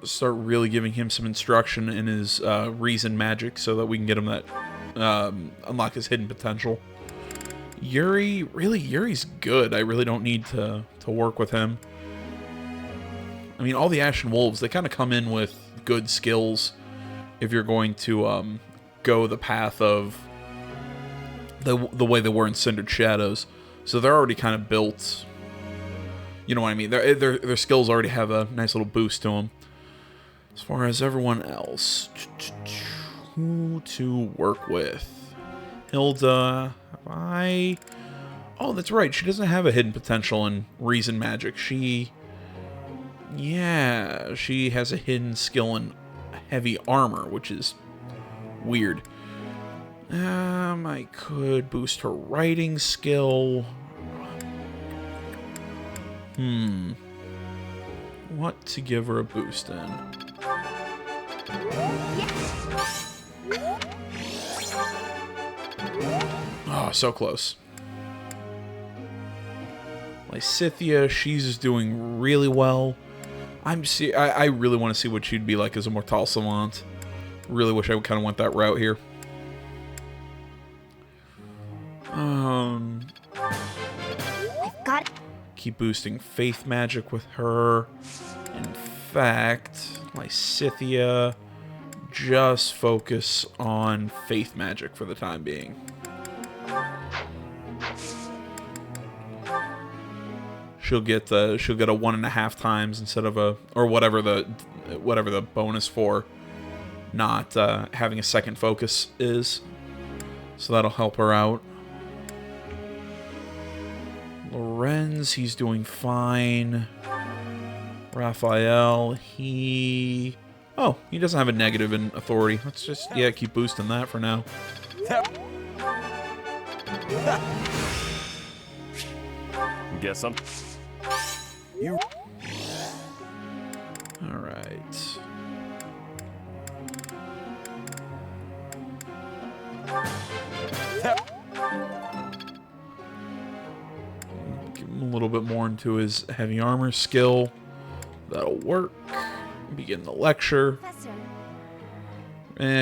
Start really giving him some instruction in his reason magic so that we can get him that... unlock his hidden potential. Yuri, really, Yuri's good. I really don't need to work with him. I mean, all the Ashen Wolves, they kind of come in with good skills if you're going to go the path of the way they were in Cindered Shadows. So they're already kind of built. You know what I mean? Their skills already have a nice little boost to them. As far as everyone else, who to work with? Hilda, have I... Oh, that's right. She doesn't have a hidden potential in reason magic. Yeah, she has a hidden skill in heavy armor, which is weird. I could boost her writing skill. What to give her a boost in? Oh, so close. Lysithia, she's doing really well. I really want to see what she'd be like as a Mortal Savant. Really wish I kind of went that route here. I've got... Keep boosting faith magic with her. In fact, Lysithia, just focus on faith magic for the time being. She'll get a 1.5 times instead of whatever the bonus for not having a second focus is. So that'll help her out. Lorenz, he's doing fine. Raphael, he doesn't have a negative in authority. Let's just keep boosting that for now. Guess I'm... All right. Give him a little bit more into his heavy armor skill. That'll work. Begin the lecture.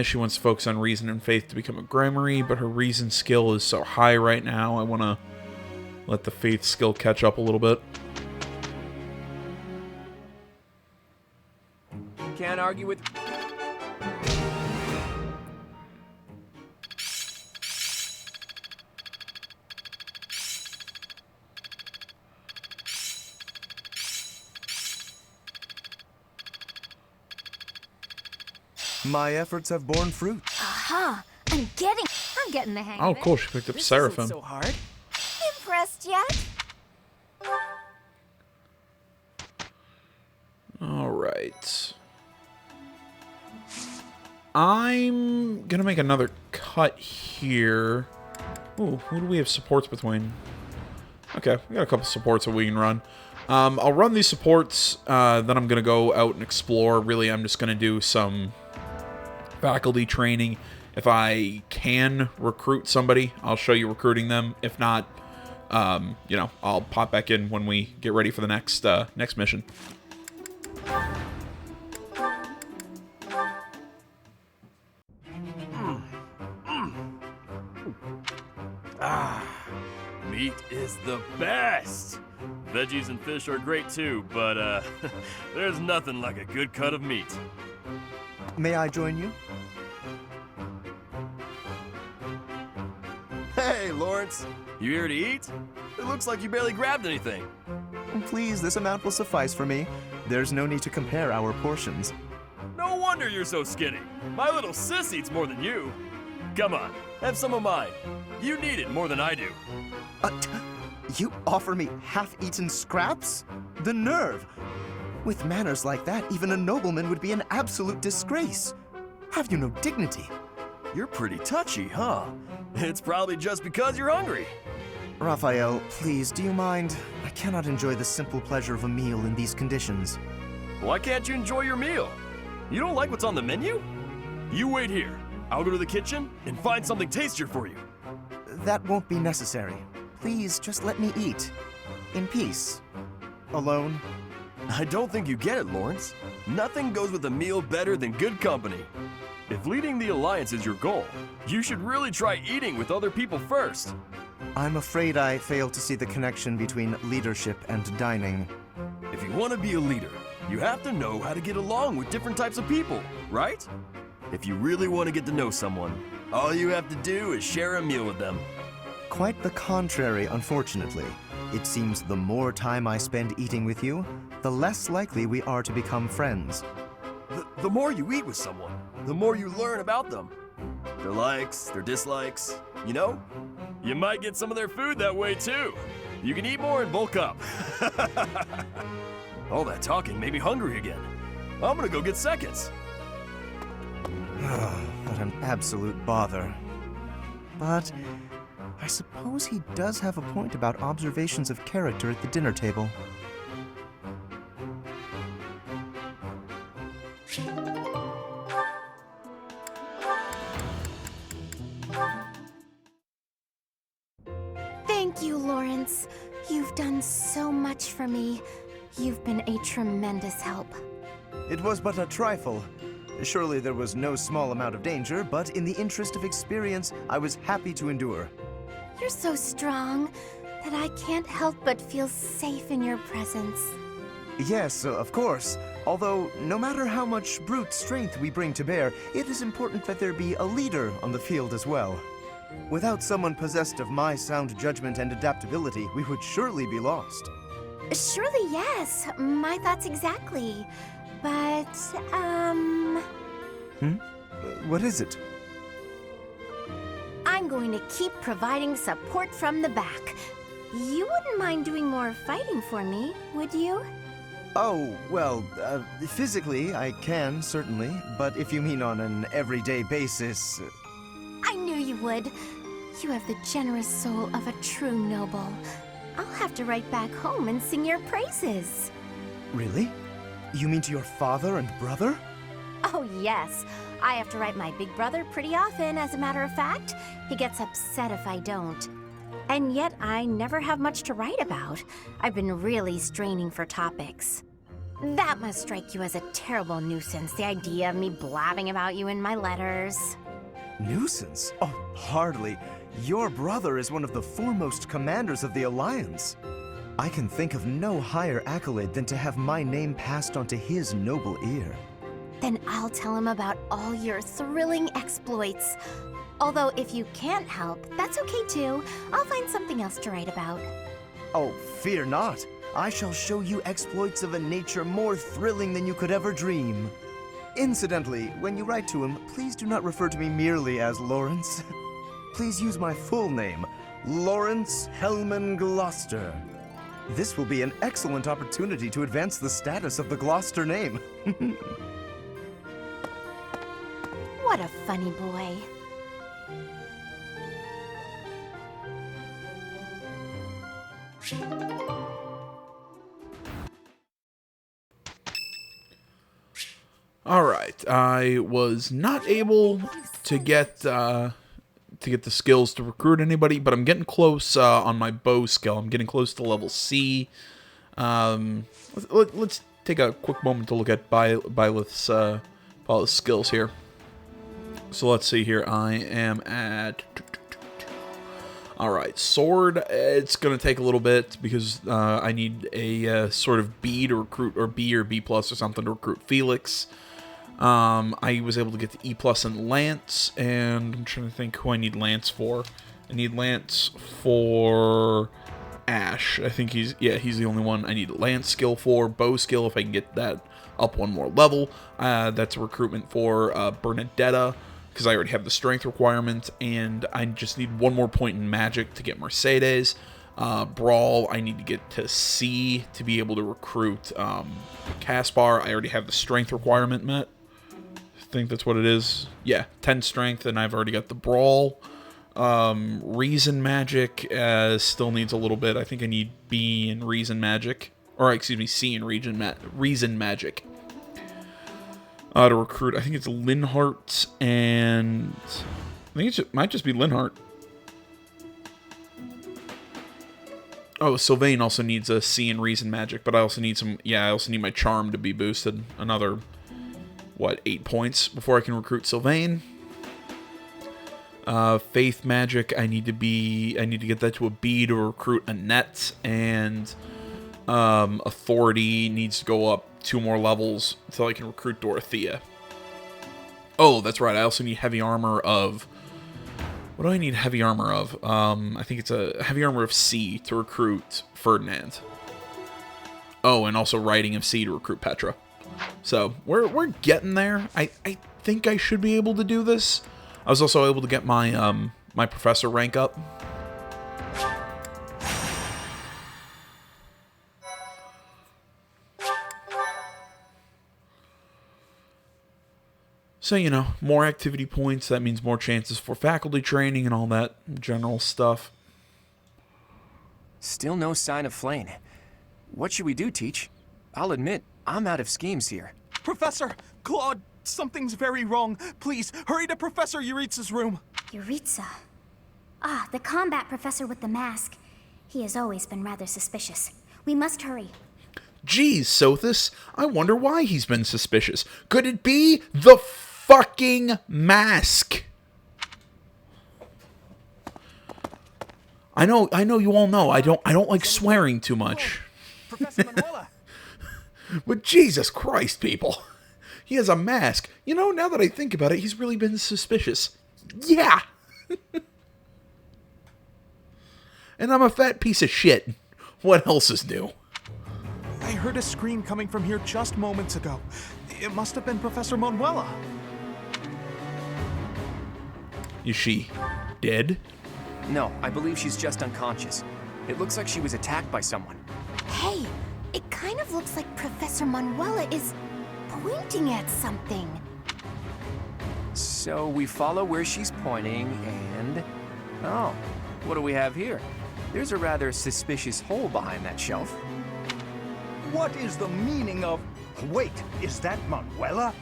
She wants to focus on reason and faith to become a Gremory, but her reason skill is so high right now. I want to let the faith skill catch up a little bit. Can't argue with... My efforts have borne fruit. Aha! I'm getting the hang Oh, of it. cool. She picked up Seraphim. So hard. Impressed yet? All right. I'm gonna make another cut here. Ooh, who do we have supports between? Okay, we got a couple supports that we can run. I'll run these supports, then I'm gonna go out and explore. Really, I'm just gonna do some faculty training. If I can recruit somebody, I'll show you recruiting them. If not, you know, I'll pop back in when we get ready for the next mission. Meat is the best! Veggies and fish are great too, but there's nothing like a good cut of meat. May I join you? Hey, Lawrence! You here to eat? It looks like you barely grabbed anything. Please, this amount will suffice for me. There's no need to compare our portions. No wonder wonder you're so skinny. My little sis eats more than you. Come on, have some of mine. You need it more than I do. You offer me half-eaten scraps? The nerve! With manners like that, even a nobleman would be an absolute disgrace. Have you no dignity? You're pretty touchy, huh? It's probably just because you're hungry. Raphael, please, do you mind? I cannot enjoy the simple pleasure of a meal in these conditions. Why can't you enjoy your meal? You don't like what's on the menu? You wait here. I'll go to the kitchen and find something tastier for you. That won't be necessary. Please, just let me eat. In peace. Alone. I don't think you get it, Lawrence. Nothing goes with a meal better than good company. If leading the Alliance is your goal, you should really try eating with other people first. I'm afraid I fail to see the connection between leadership and dining. If you want to be a leader, you have to know how to get along with different types of people, right? If you really want to get to know someone, all you have to do is share a meal with them. Quite the contrary, unfortunately. It seems the more time I spend eating with you, the less likely we are to become friends. The more you eat with someone, the more you learn about them. Their likes, their dislikes, you know? You might get some of their food that way too. You can eat more and bulk up. All that talking made me hungry again. I'm gonna go get seconds. What an absolute bother. But I suppose he does have a point about observations of character at the dinner table. Thank you, Lawrence. You've done so much for me. You've been a tremendous help. It was but a trifle. Surely there was no small amount of danger, but in the interest of experience, I was happy to endure. You're so strong that I can't help but feel safe in your presence. Yes, of course. Although, no matter how much brute strength we bring to bear, it is important that there be a leader on the field as well. Without someone possessed of my sound judgment and adaptability, we would surely be lost. Surely, yes. My thoughts exactly. But, What is it? I'm going to keep providing support from the back. You wouldn't mind doing more fighting for me, would you? Oh, well, physically I can, certainly. But if you mean on an everyday basis... I knew you would. You have the generous soul of a true noble. I'll have to write back home and sing your praises. Really? You mean to your father and brother? Oh, yes. I have to write my big brother pretty often, as a matter of fact. He gets upset if I don't. And yet, I never have much to write about. I've been really straining for topics. That must strike you as a terrible nuisance, the idea of me blabbing about you in my letters. Nuisance? Oh, hardly. Your brother is one of the foremost commanders of the Alliance. I can think of no higher accolade than to have my name passed on to his noble ear. Then I'll tell him about all your thrilling exploits. Although if you can't help, that's okay too. I'll find something else to write about. Oh, fear not. I shall show you exploits of a nature more thrilling than you could ever dream. Incidentally, when you write to him, please do not refer to me merely as Lawrence. Please use my full name, Lawrence Hellman Gloucester. This will be an excellent opportunity to advance the status of the Gloucester name. What a funny boy. Alright, I was not able to get the skills to recruit anybody, but I'm getting close on my bow skill. I'm getting close to level C. Let's take a quick moment to look at Byleth's skills here. So let's see here. I am at... Alright, sword, it's going to take a little bit because I need a sort of B to recruit, or B or B plus or something to recruit Felix. I was able to get the E plus in Lance, and I'm trying to think who I need Lance for. I need Lance for Ash. I think he's the only one I need Lance skill for. Bow skill, if I can get that up one more level. That's a recruitment for Bernadetta, because I already have the strength requirement, and I just need one more point in magic to get Mercedes. Brawl, I need to get to C to be able to recruit Caspar. I already have the strength requirement met. I think that's what it is. Yeah, 10 strength, and I've already got the Brawl. Reason magic still needs a little bit. I think I need B in reason magic. Or, excuse me, C in reason magic. To recruit, I think it's Linhart, and I think it might just be Linhart. Oh, Sylvain also needs a C in reason magic, but I also need I also need my charm to be boosted. Another, 8 points before I can recruit Sylvain. Faith magic, I need to get that to a B to recruit Annette, and authority needs to go up 2 more levels until I can recruit Dorothea. Oh, that's right, I also need heavy armor of... What do I need heavy armor of? I think it's a heavy armor of C to recruit Ferdinand. Oh, and also riding of C to recruit Petra. So, we're getting there. I think I should be able to do this. I was also able to get my my professor rank up. So, more activity points, that means more chances for faculty training and all that general stuff. Still no sign of Flayn. What should we do, Teach? I'll admit, I'm out of schemes here. Professor! Claude, something's very wrong. Please, hurry to Professor Yuritsa's room. Yuritsa? Ah, the combat professor with the mask. He has always been rather suspicious. We must hurry. Geez, Sothis, I wonder why he's been suspicious. Could it be the fucking mask? I know you all know I don't like swearing too much. Professor Manuela. But Jesus Christ, people. He has a mask. Now that I think about it, he's really been suspicious. Yeah. And I'm a fat piece of shit. What else is new? I heard a scream coming from here just moments ago. It must have been Professor Manuela. Is she dead? No, I believe she's just unconscious. It looks like she was attacked by someone. Hey, it kind of looks like Professor Manuela is pointing at something. So we follow where she's pointing and... Oh, what do we have here? There's a rather suspicious hole behind that shelf. What is the meaning of... Wait, is that Manuela?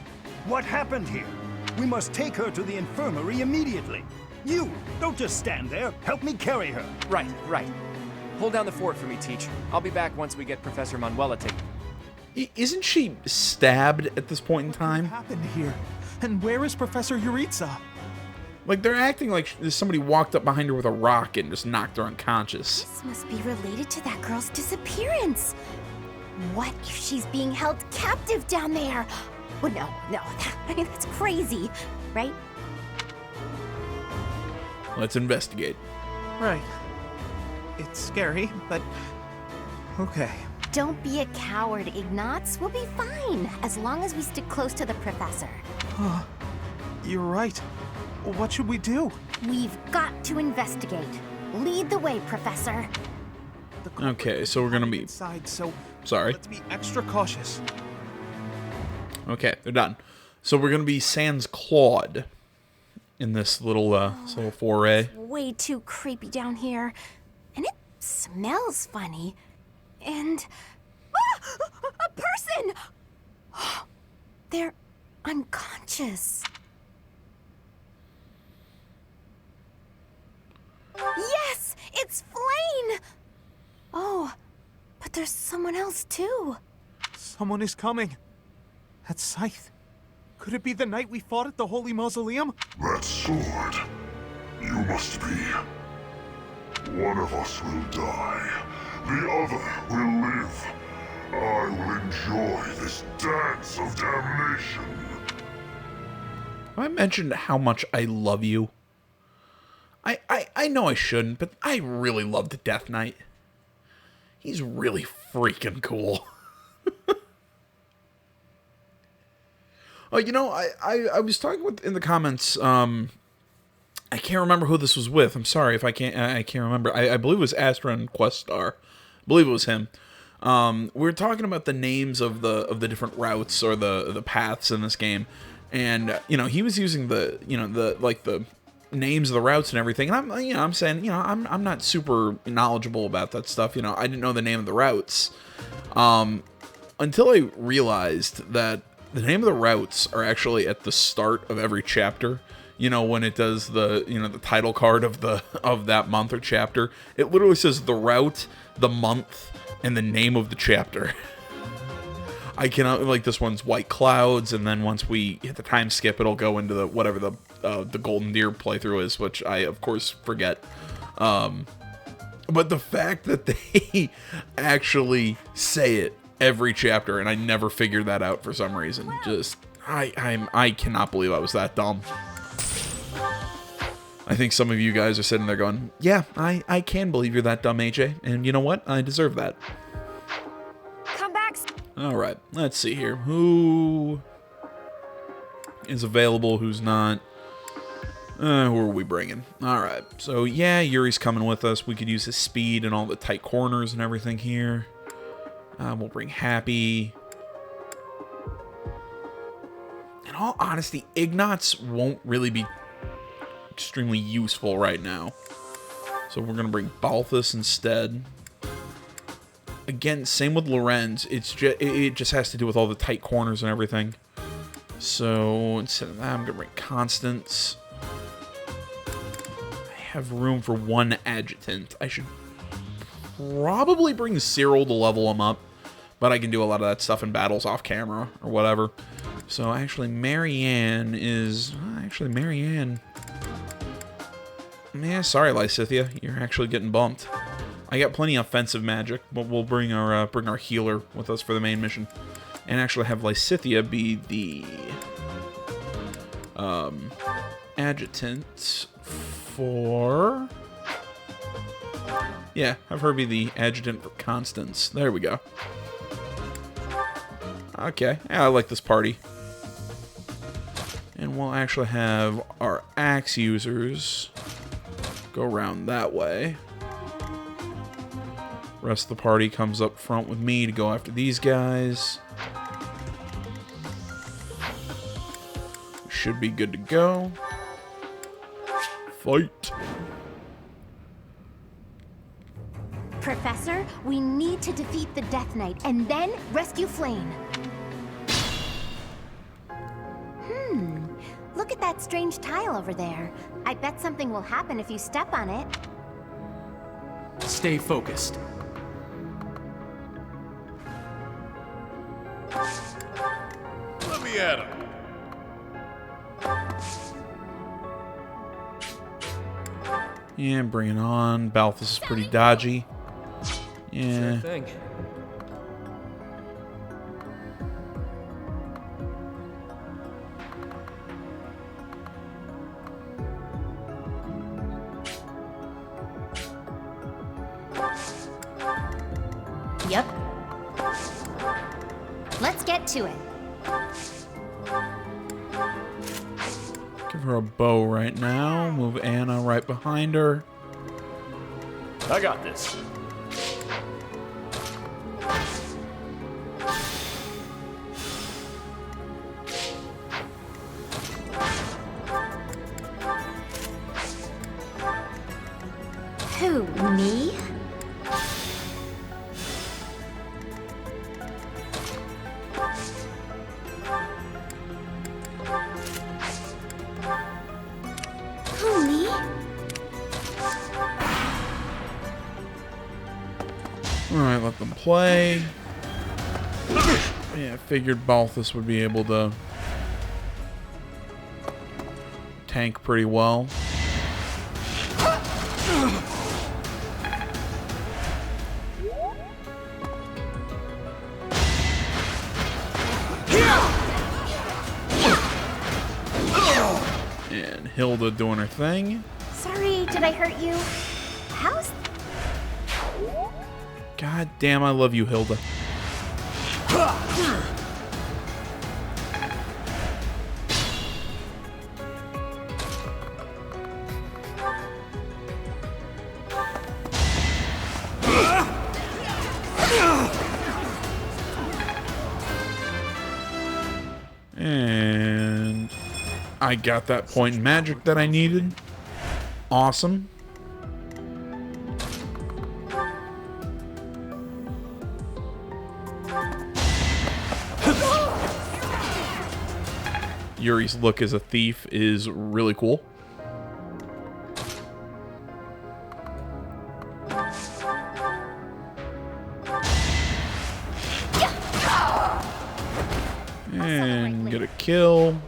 What happened here? We must take her to the infirmary immediately. You, don't just stand there. Help me carry her. Right. Hold down the fort for me, Teach. I'll be back once we get Professor Manuela taken. Isn't she stabbed at this point in time? What happened here? And where is Professor Yuritsa? Like, they're acting like somebody walked up behind her with a rock and just knocked her unconscious. This must be related to that girl's disappearance. What if she's being held captive down there? Well, no, that's crazy, right? Let's investigate. Right. It's scary, but okay. Don't be a coward, Ignatz. We'll be fine, as long as we stick close to the professor. You're right. What should we do? We've got to investigate. Lead the way, Professor. Okay, so we're gonna be... Inside, so Sorry. Let's be extra cautious. Okay, they're done. So we're gonna be Sans Claude in this little foray. It's way too creepy down here. And it smells funny. And... a person! They're unconscious. Yes! It's Flayn! Oh, but there's someone else too. Someone is coming. That's Scythe. Could it be the night we fought at the Holy Mausoleum? That sword. You must be. One of us will die. The other will live. I will enjoy this dance of damnation. Have I mentioned how much I love you? I know I shouldn't, but I really loved Death Knight. He's really freaking cool. You know, I was talking with in the comments. I can't remember who this was with. I'm sorry if I can't remember. I believe it was Astron Queststar. I believe it was him. We were talking about the names of the different routes or the paths in this game, and you know, he was using the names of the routes and everything. And I'm saying, I'm not super knowledgeable about that stuff. You know, I didn't know the name of the routes until I realized that the name of the routes are actually at the start of every chapter. You know, when it does the title card of that month or chapter, it literally says the route, the month, and the name of the chapter. I cannot, like, this one's White Clouds, and then once we hit the time skip, it'll go into the whatever the Golden Deer playthrough is, which I of course forget. But the fact that they actually say it every chapter, and I never figured that out for some reason, just I cannot believe I was that dumb. I think some of you guys are sitting there going, yeah, I can believe you're that dumb, AJ. And you know what? I deserve that. Come back. Alright, let's see here. Who is available, who's not? Who are we bringing? Alright, so yeah, Yuri's coming with us. We could use his speed and all the tight corners and everything here. We'll bring Happy. In all honesty, Ignatz won't really be extremely useful right now. So we're going to bring Balthus instead. Again, same with Lorenz. It just has to do with all the tight corners and everything. So instead of that, I'm going to bring Constance. I have room for one adjutant. I should probably bring Cyril to level him up, but I can do a lot of that stuff in battles off camera or whatever. So actually, Marianne is... Marianne... Yeah, sorry, Lysithia. You're actually getting bumped. I got plenty of offensive magic, but we'll bring our healer with us for the main mission. And actually have Lysithia be the... adjutant for... Yeah, have her be the adjutant for Constance. There we go. Okay, yeah, I like this party. And we'll actually have our axe users go around that way. Rest of the party comes up front with me to go after these guys. We should be good to go. Fight. Professor, we need to defeat the Death Knight and then rescue Flame. Look at that strange tile over there. I bet something will happen if you step on it. Stay focused. Let me at him. Yeah, bring it on. Balthus is pretty dodgy. Yeah. Sure thing. Yep. Let's get to it. Give her a bow right now. Move Anna right behind her. I got this. Who, me? Who, me? Alright, let them play. Yeah, I figured Balthus would be able to tank pretty well. And Hilda doing her thing. Sorry, did I hurt you? How's... God damn, I love you, Hilda. I got that point in magic that I needed. Awesome. Yuri's look as a thief is really cool. And get a kill.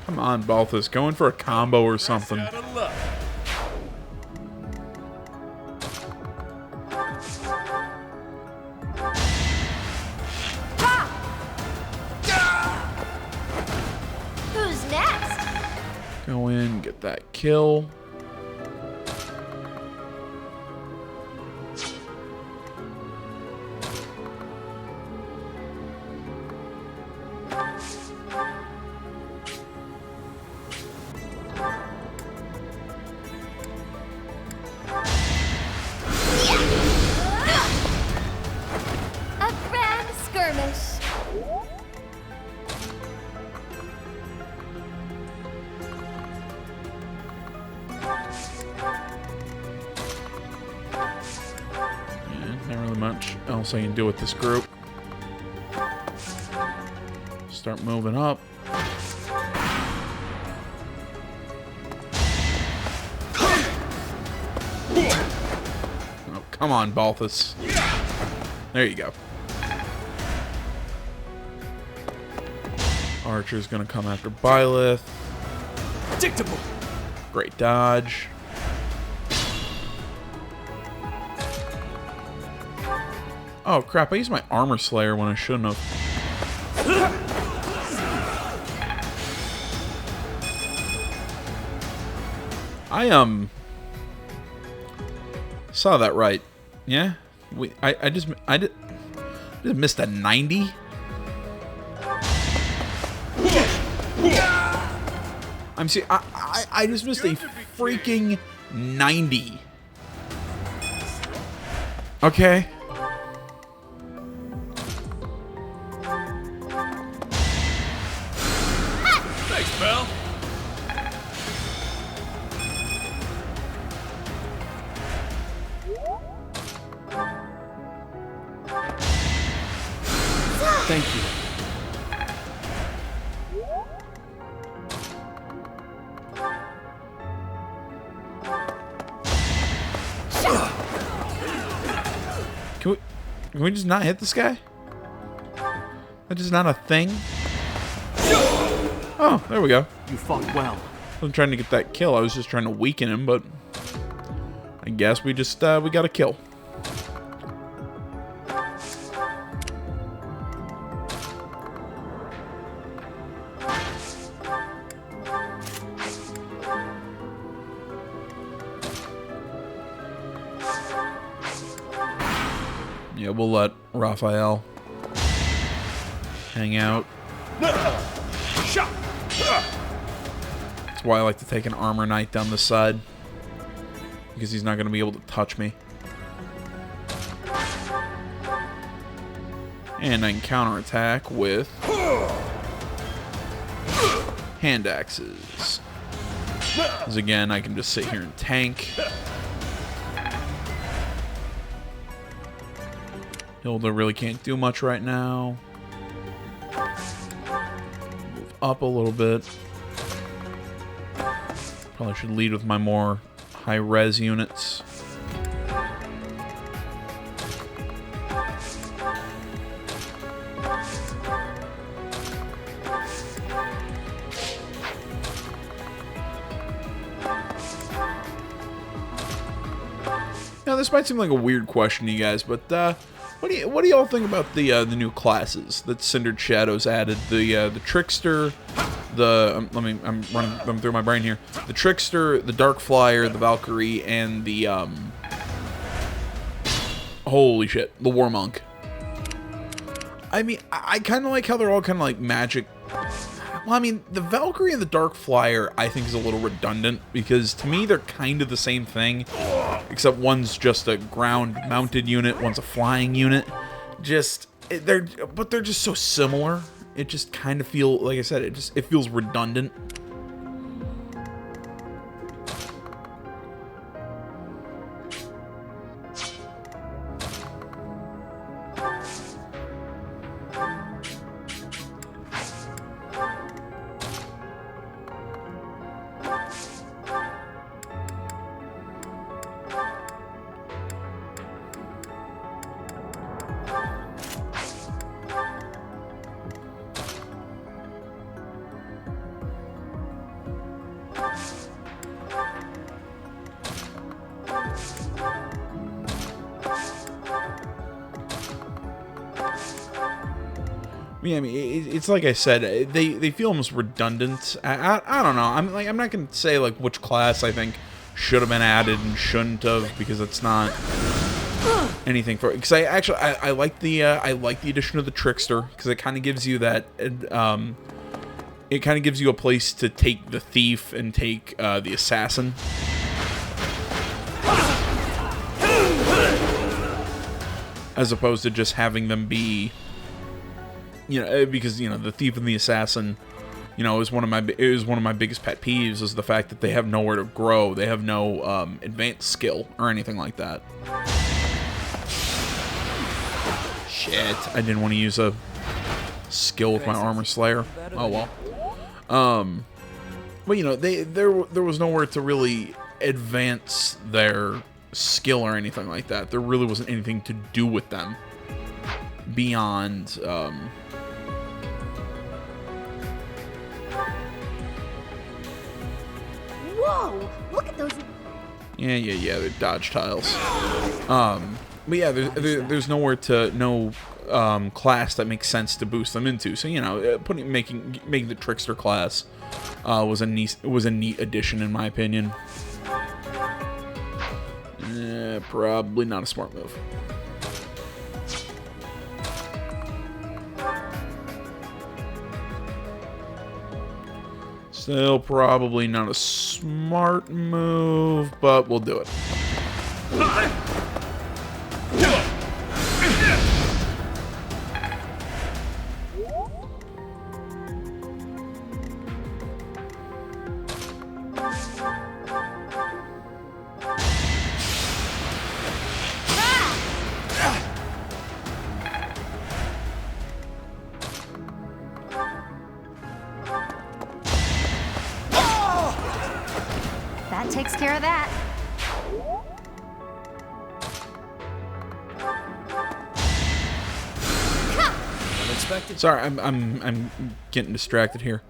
Come on, Balthus. Going for a combo or something. Who's next? Go in, get that kill. A grand skirmish. Not really much else I can do with this group. Start moving up. Oh, come on, Balthus. There you go. Archer's gonna come after Byleth. Predictable. Great dodge. Oh crap, I used my Armor Slayer when I shouldn't have. I saw that right. Yeah? I just missed a 90? I just missed a freaking 90. Okay. Thanks, pal. Thank you. Can we just not hit this guy? That's just not a thing? Oh, there we go. You fought well. I wasn't trying to get that kill. I was just trying to weaken him, but I guess we just we got a kill. Yeah, we'll let Raphael hang out. That's why I like to take an Armor Knight down the side, because he's not going to be able to touch me. And I can counterattack with hand axes. Because again, I can just sit here and tank. Hilda really can't do much right now. Move up a little bit. Probably should lead with my more high-res units. Now, this might seem like a weird question to you guys, but what do y'all think about the new classes that Cindered Shadows added? The Trickster, I'm running them through my brain here. The Trickster, the Dark Flyer, the Valkyrie, and the holy shit, the War Monk. I mean, I kind of like how they're all kind of like magic. Well, I mean, the Valkyrie and the Dark Flyer, I think, is a little redundant, because to me, they're kind of the same thing, except one's just a ground-mounted unit, one's a flying unit. But they're just so similar. It just kind of feels, like I said, it feels redundant. Yeah, I mean, it's like I said, they feel almost redundant. I don't know. I'm not gonna say like which class I think should have been added and shouldn't have, because it's not anything for. Because I like the addition of the Trickster, because it kind of gives you that. It kind of gives you a place to take the thief and take the assassin. As opposed to just having them be, because the thief and the assassin, is one of my biggest pet peeves, is the fact that they have nowhere to grow. They have no advanced skill or anything like that. Shit, I didn't want to use a skill with my armor slayer. Oh well. But there was nowhere to really advance their skill or anything like that. There really wasn't anything to do with them beyond Whoa! Look at those. Yeah, they're dodge tiles. But yeah, there's nowhere to class that makes sense to boost them into. So making the Trickster class was a neat addition in my opinion. Probably not a smart move. Still probably not a smart move, but we'll do it. That takes care of that. Unexpected. Sorry, I'm getting distracted here.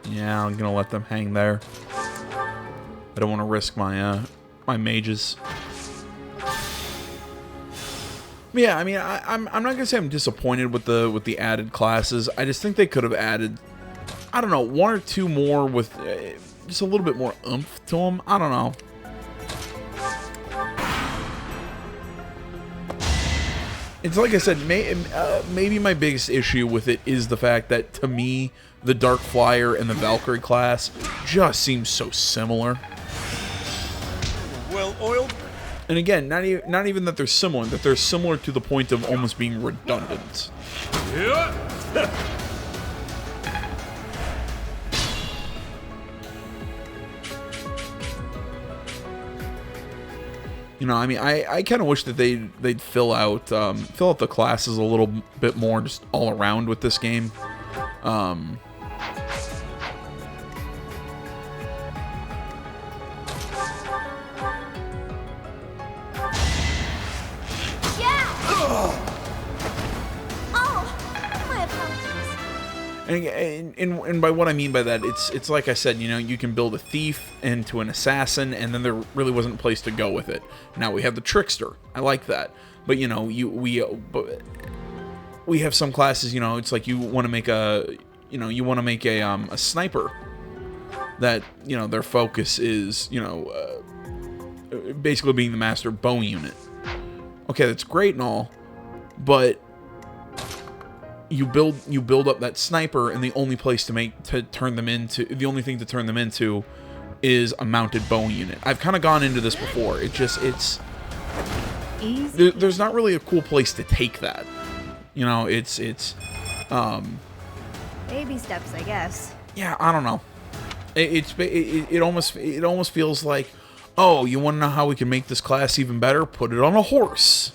Yeah, I'm gonna let them hang there. I don't want to risk my my mages. But yeah, I mean, I'm not gonna say I'm disappointed with the added classes. I just think they could have added, I don't know, one or two more with just a little bit more oomph to them. I don't know. It's like I said, maybe my biggest issue with it is the fact that, to me, the Dark Flyer and the Valkyrie class just seem so similar. Well-oiled. And again, not even that they're similar, that they're similar to the point of almost being redundant. I mean, I kind of wish that they'd fill out the classes a little bit more, just all around with this game. And by what I mean by that, it's like I said, you know, you can build a thief into an assassin, and then there really wasn't a place to go with it. Now we have the trickster. I like that, but you know, we have some classes. You know, it's like you want to make a sniper that, you know, their focus is, you know, basically being the master bow unit. Okay, that's great and all, but you build up that sniper, and the only thing to turn them into is a mounted bow unit. I've kind of gone into this before. There's not really a cool place to take that. You know, it's baby steps, I guess. Yeah, I don't know. It almost feels like, oh, you want to know how we can make this class even better? Put it on a horse.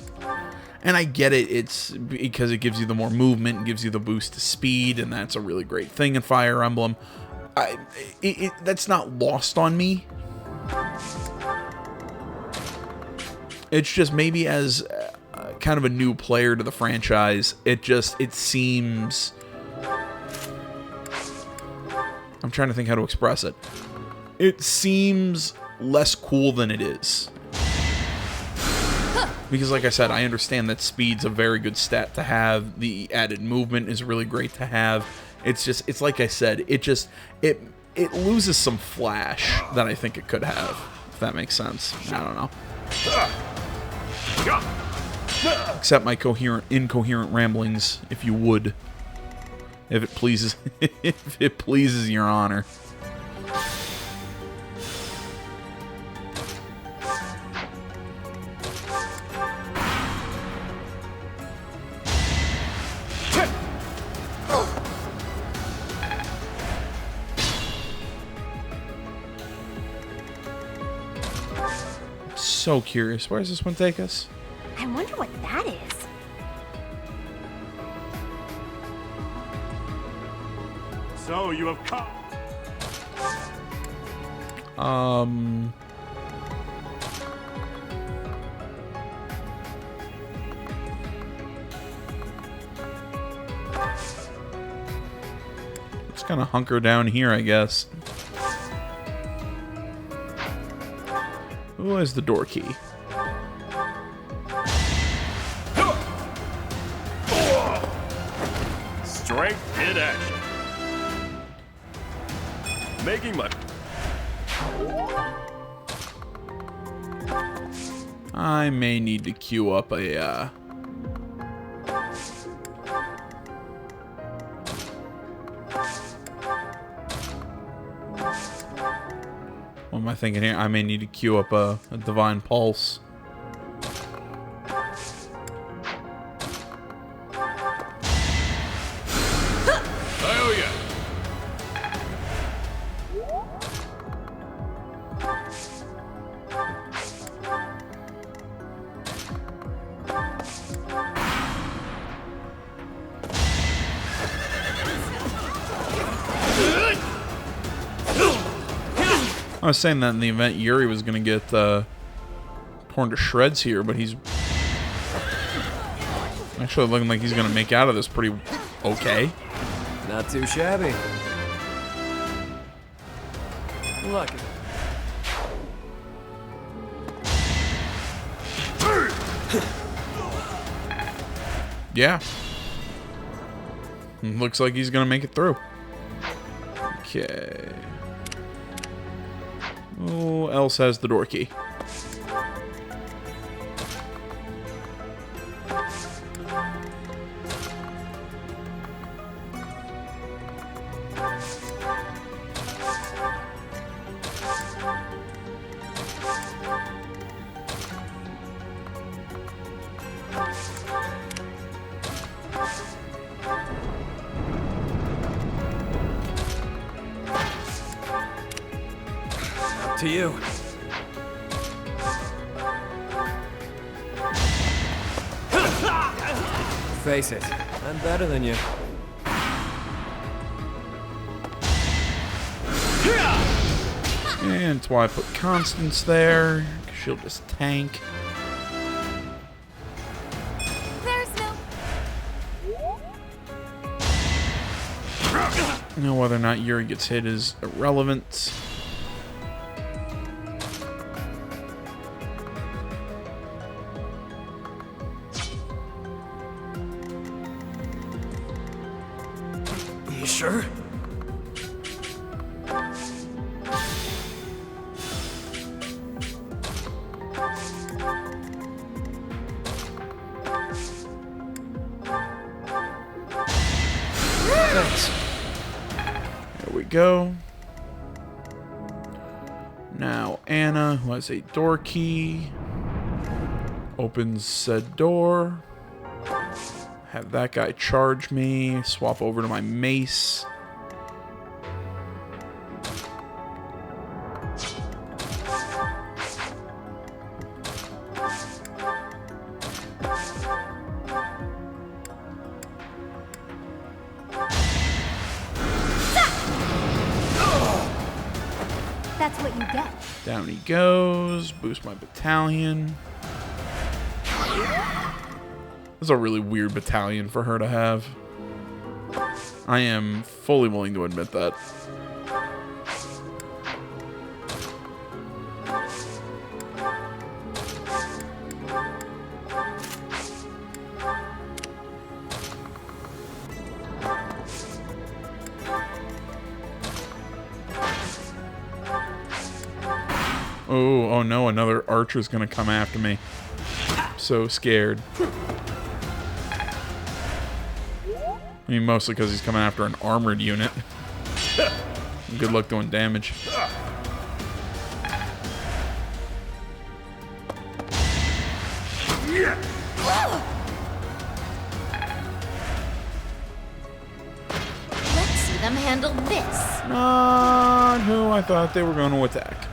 And I get it, it's because it gives you the more movement, and gives you the boost to speed, and that's a really great thing in Fire Emblem. That's not lost on me. It's just maybe as kind of a new player to the franchise, it seems... I'm trying to think how to express it. It seems less cool than it is. Because like I said, I understand that speed's a very good stat to have. The added movement is really great to have. It's like I said, it loses some flash that I think it could have, if that makes sense. I don't know. Accept my incoherent ramblings, if you would. If it pleases your honor. So curious. Where does this one take us? I wonder what that is. So you have come. Let's kind of hunker down here, I guess. Who has the door key? Strength in action. Making my... I may need to queue up a, what am I thinking here? I may need to queue up a Divine Pulse. Oh yeah. I was saying that in the event Yuri was going to get torn to shreds here, but he's actually looking like he's going to make out of this pretty okay. Not too shabby. Lucky. Yeah. Looks like he's going to make it through. Okay. Who else has the door key? To you. Face it, I'm better than you. And that's why I put Constance there. She'll just tank. There's no... Now, whether or not Yuri gets hit is irrelevant. You sure? Thanks. There we go. Now Anna, who has a door key, opens said door. Have that guy charge me. Swap over to my mace. That's what you get. Down he goes. Boost my battalion. This is a really weird battalion for her to have. I am fully willing to admit that. Oh no, another archer's gonna come after me. So scared. I mean, mostly because he's coming after an armored unit. Good luck doing damage. Let's see them handle this. Not who I thought they were going to attack.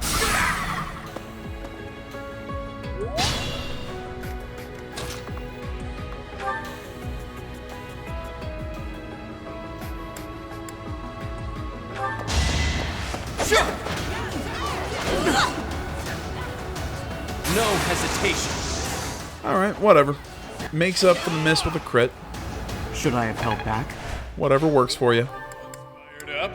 No hesitation. Alright, whatever. Makes up for the miss with a crit. Should I have held back? Whatever works for you. Fired up.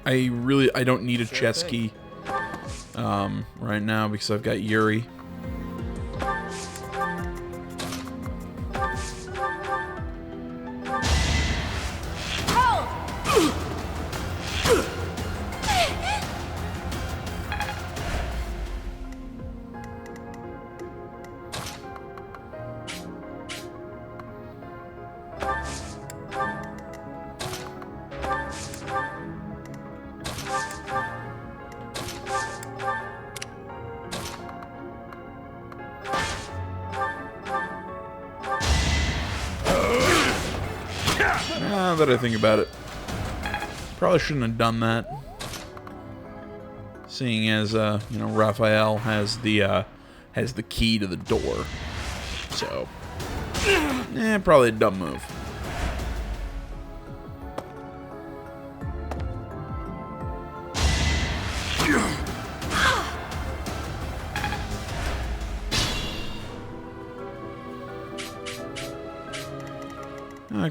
I don't need a chess key right now because I've got Yuri. Now that I think about it, probably shouldn't have done that. Seeing as you know, Raphael has the key to the door, so probably a dumb move.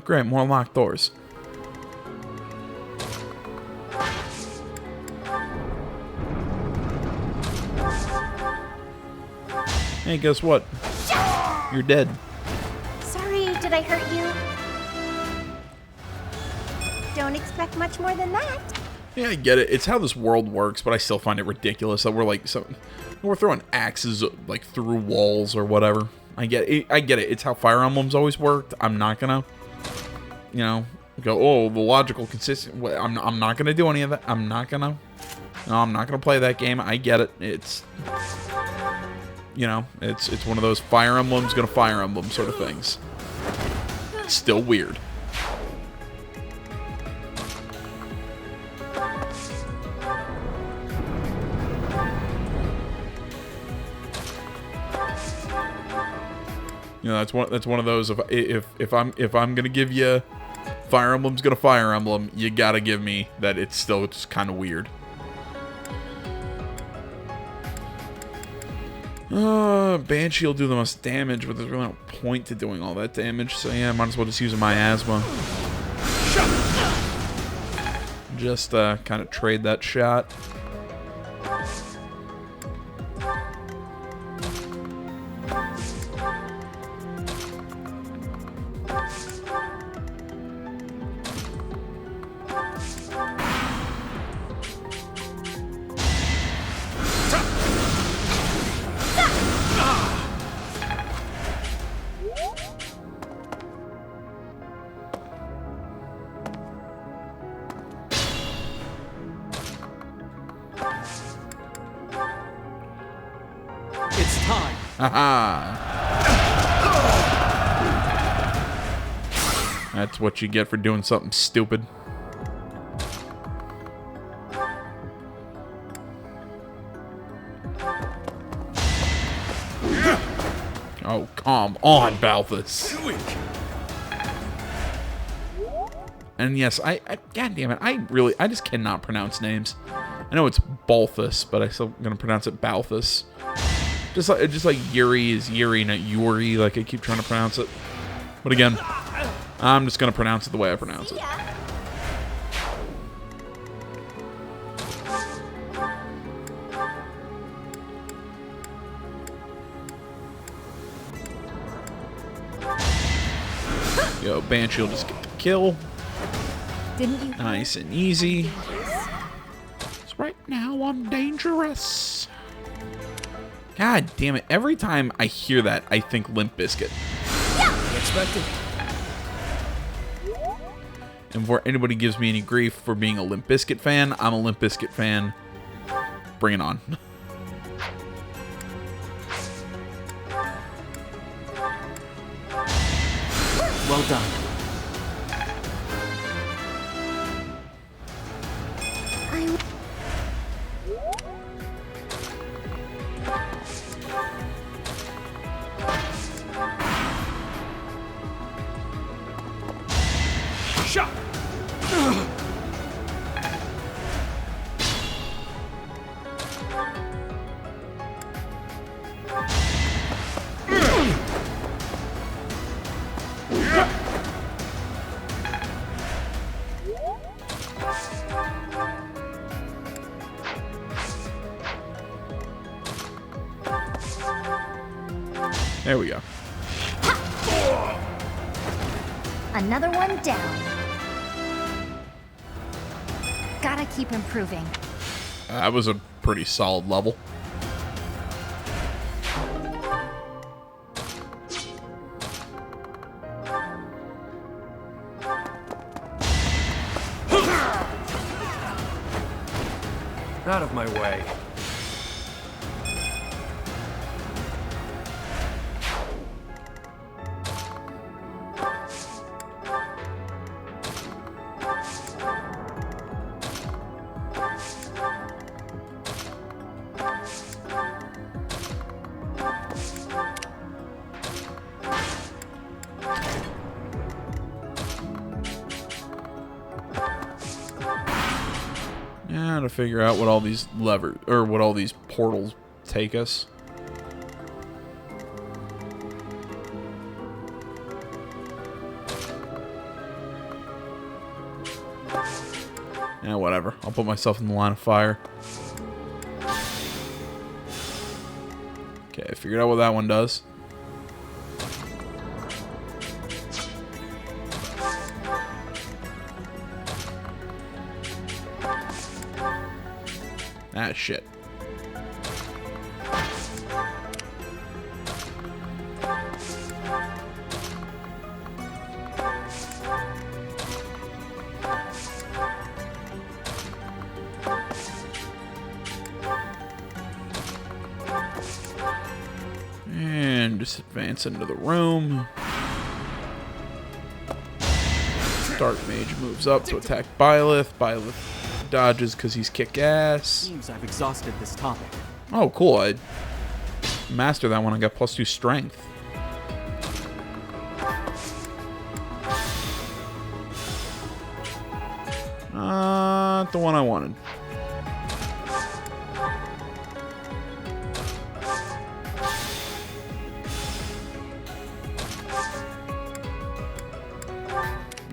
Great, more locked doors. Hey, guess what? You're dead. Sorry, did I hurt you? Don't expect much more than that. Yeah, I get it. It's how this world works, but I still find it ridiculous that we're throwing axes like through walls or whatever. I get it. It's how Fire Emblem's always worked. I'm not gonna, go, oh, the logical consistent. I'm not gonna do any of that. I'm not gonna play that game. I get it. It's one of those Fire Emblem's gonna Fire Emblem sort of things. It's still weird. That's one of those. If I'm gonna give you Fire Emblem's gonna Fire Emblem, you gotta give me that it's still just kind of weird. Banshee will do the most damage, but there's really no point to doing all that damage. So yeah, might as well just use a miasma. Just kind of trade that shot. It's time. Haha. That's what you get for doing something stupid. Oh, come on, Balthus. And yes, God damn it, I just cannot pronounce names. I know it's Balthus, but I'm still gonna pronounce it Balthus. Just like Yuri is Yuri, not Yuri, like I keep trying to pronounce it. But again, I'm just gonna pronounce it the way I pronounce it. Yo, Banshee will just get the kill. Didn't you? Nice and easy. So right now I'm dangerous. God damn it. Every time I hear that, I think Limp Bizkit. Expected. And before anybody gives me any grief for being a Limp Bizkit fan, I'm a Limp Bizkit fan. Bring it on. Well done. Shot. There we go. Another one down. Gotta keep improving. That was a pretty solid level. Out of my way. Yeah, to figure out what all these levers or what all these portals take us. Yeah, whatever. I'll put myself in the line of fire. Okay, I figured out what that one does. Ah, shit. And just advance into the room. Dark Mage moves up to attack Byleth. Byleth dodges because he's kick-ass. Seems I've exhausted this topic. Oh, cool. I mastered that one. I got +2 strength. Not the one I wanted.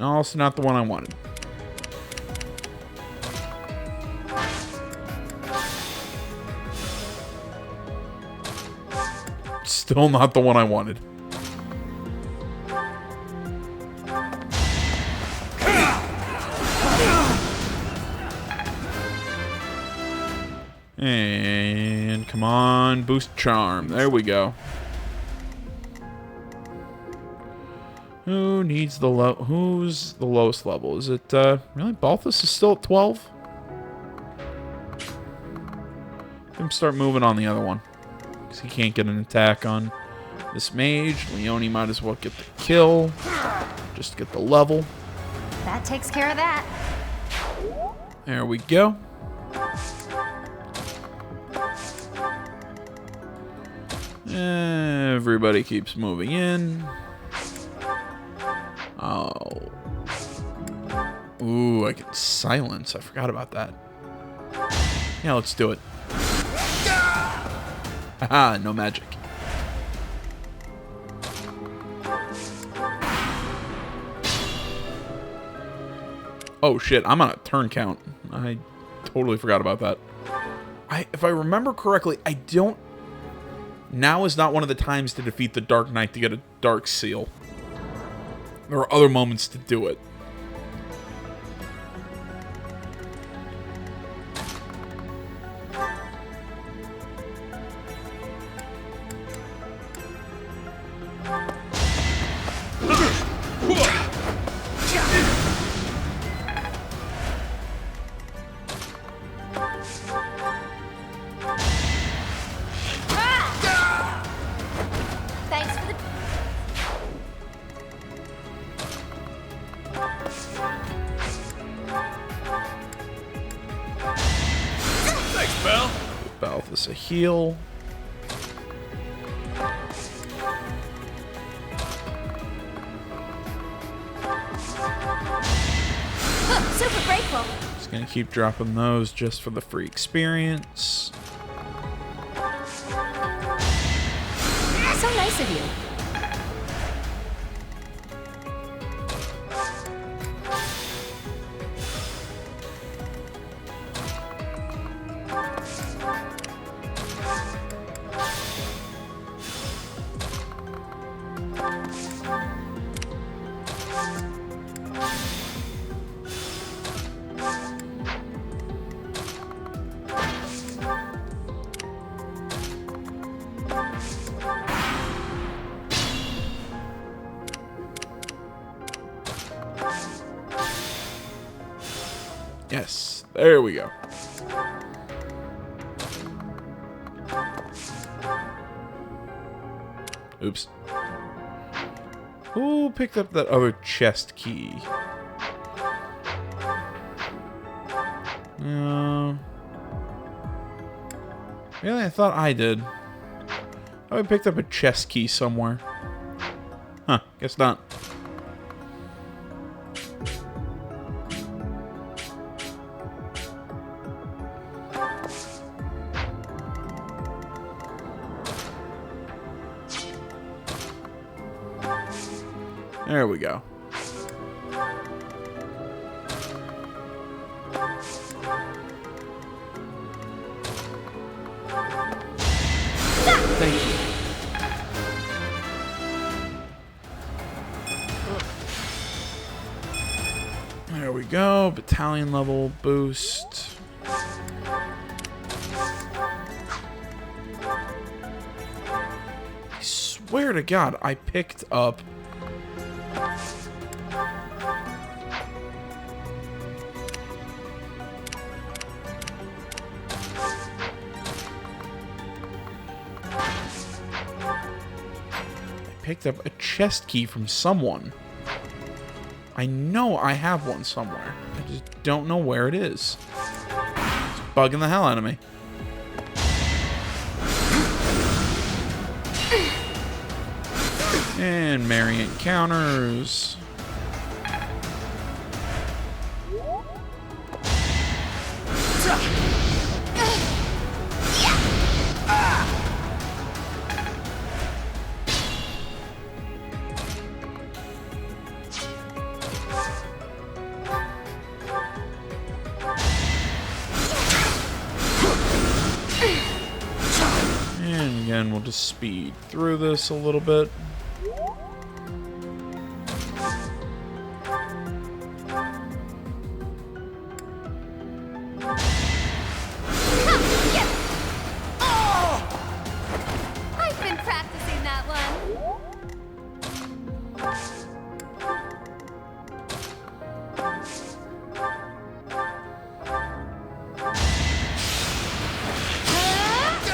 Also not the one I wanted. Still not the one I wanted. And come on, boost charm. There we go. Who's the lowest level? Is it really Balthus is still at 12? Let him start moving on the other one. Because he can't get an attack on this mage. Leone might as well get the kill. Just to get the level. That takes care of that. There we go. Everybody keeps moving in. Oh. Ooh, I can silence. I forgot about that. Yeah, let's do it. Haha, no magic. Oh shit, I'm on a turn count. I totally forgot about that. If I remember correctly, I don't... Now is not one of the times to defeat the Dark Knight to get a Dark Seal. There are other moments to do it. Thanks for the... Thanks, pal. Balthus a heal. Super grateful. Just gonna keep dropping those just for the free experience. So nice of you. Yes, there we go. Oops. Who picked up that other chest key? No. Really? I thought I did. Oh, I picked up a chest key somewhere. Huh, guess not. There we go. Thank you. There we go. Battalion level boost. I swear to God, I picked up... picked up a chest key from someone. I know I have one somewhere. I just don't know where it is. It's bugging the hell out of me. And merry encounters. And again, we'll just speed through this a little bit. I've been practicing that one.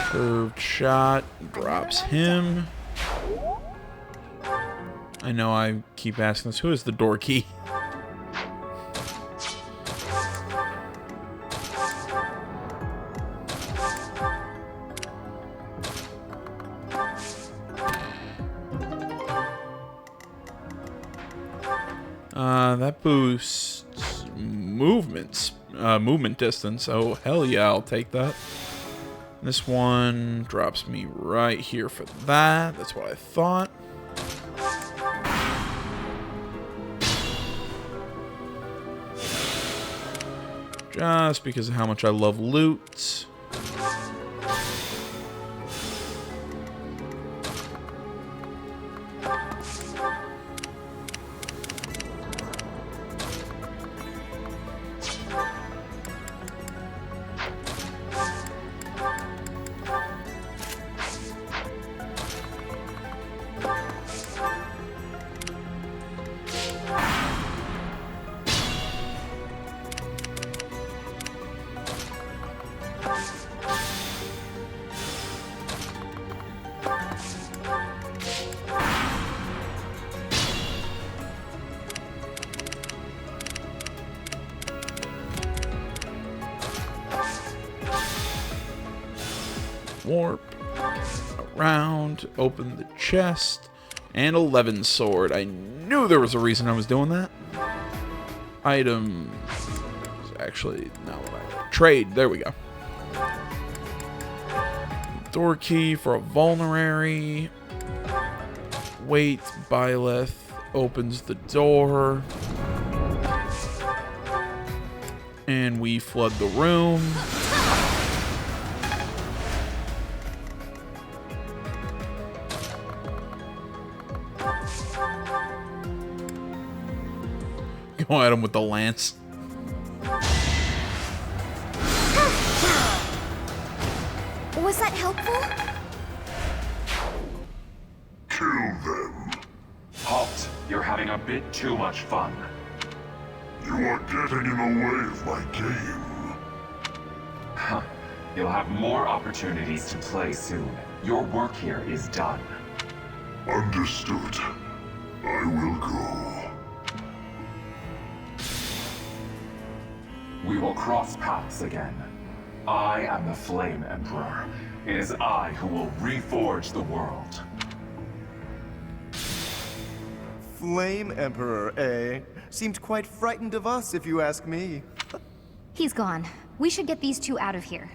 Curved shot drops him. I know I keep asking this. Who is the door key? That boosts movement distance. Oh, hell yeah, I'll take that. This one drops me right here for that. That's what I thought. Just because of how much I love loot. Warp around, open the chest, and 11 sword. I knew there was a reason I was doing that. Item is actually not what I want. Trade, there we go. Door key for a vulnerary. Wait, Byleth opens the door. And we flood the room. Go at him with the lance. Was that helpful? Kill them. Halt! You're having a bit too much fun. You are getting in the way of my game. Huh. You'll have more opportunities to play soon. Your work here is done. Understood. I will go. We will cross paths again. I am the Flame Emperor. It is I who will reforge the world. Flame Emperor, eh? Seemed quite frightened of us, if you ask me. He's gone. We should get these two out of here.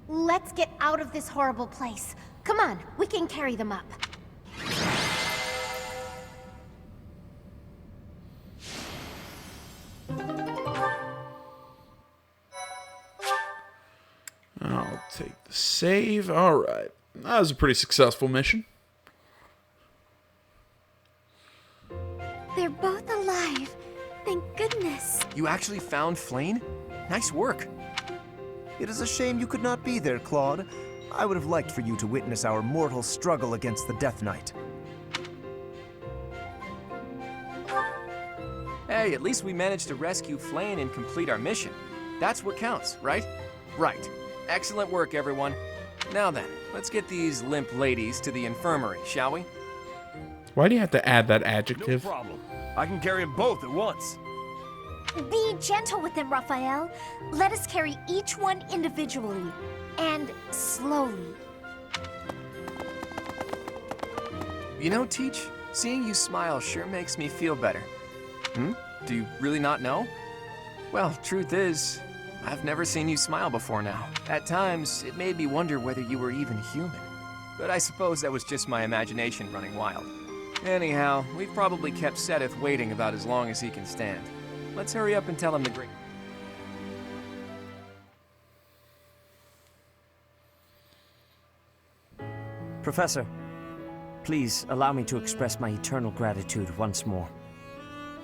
Let's get out of this horrible place. Come on, we can carry them up. I'll take the save. Alright. That was a pretty successful mission. They're both alive. Thank goodness. You actually found Flane? Nice work. It is a shame you could not be there, Claude. I would have liked for you to witness our mortal struggle against the Death Knight. Hey, at least we managed to rescue Flane and complete our mission. That's what counts, right? Right. Excellent work, everyone. Now then, let's get these limp ladies to the infirmary, shall we? Why do you have to add that adjective? No problem. I can carry them both at once. Be gentle with them, Raphael. Let us carry each one individually. And slowly. You know, Teach, seeing you smile sure makes me feel better. Do you really not know? Well, truth is, I've never seen you smile before now. At times, it made me wonder whether you were even human. But I suppose that was just my imagination running wild. Anyhow, we've probably kept Seteth waiting about as long as he can stand. Let's hurry up and tell him the great... Professor, please allow me to express my eternal gratitude once more.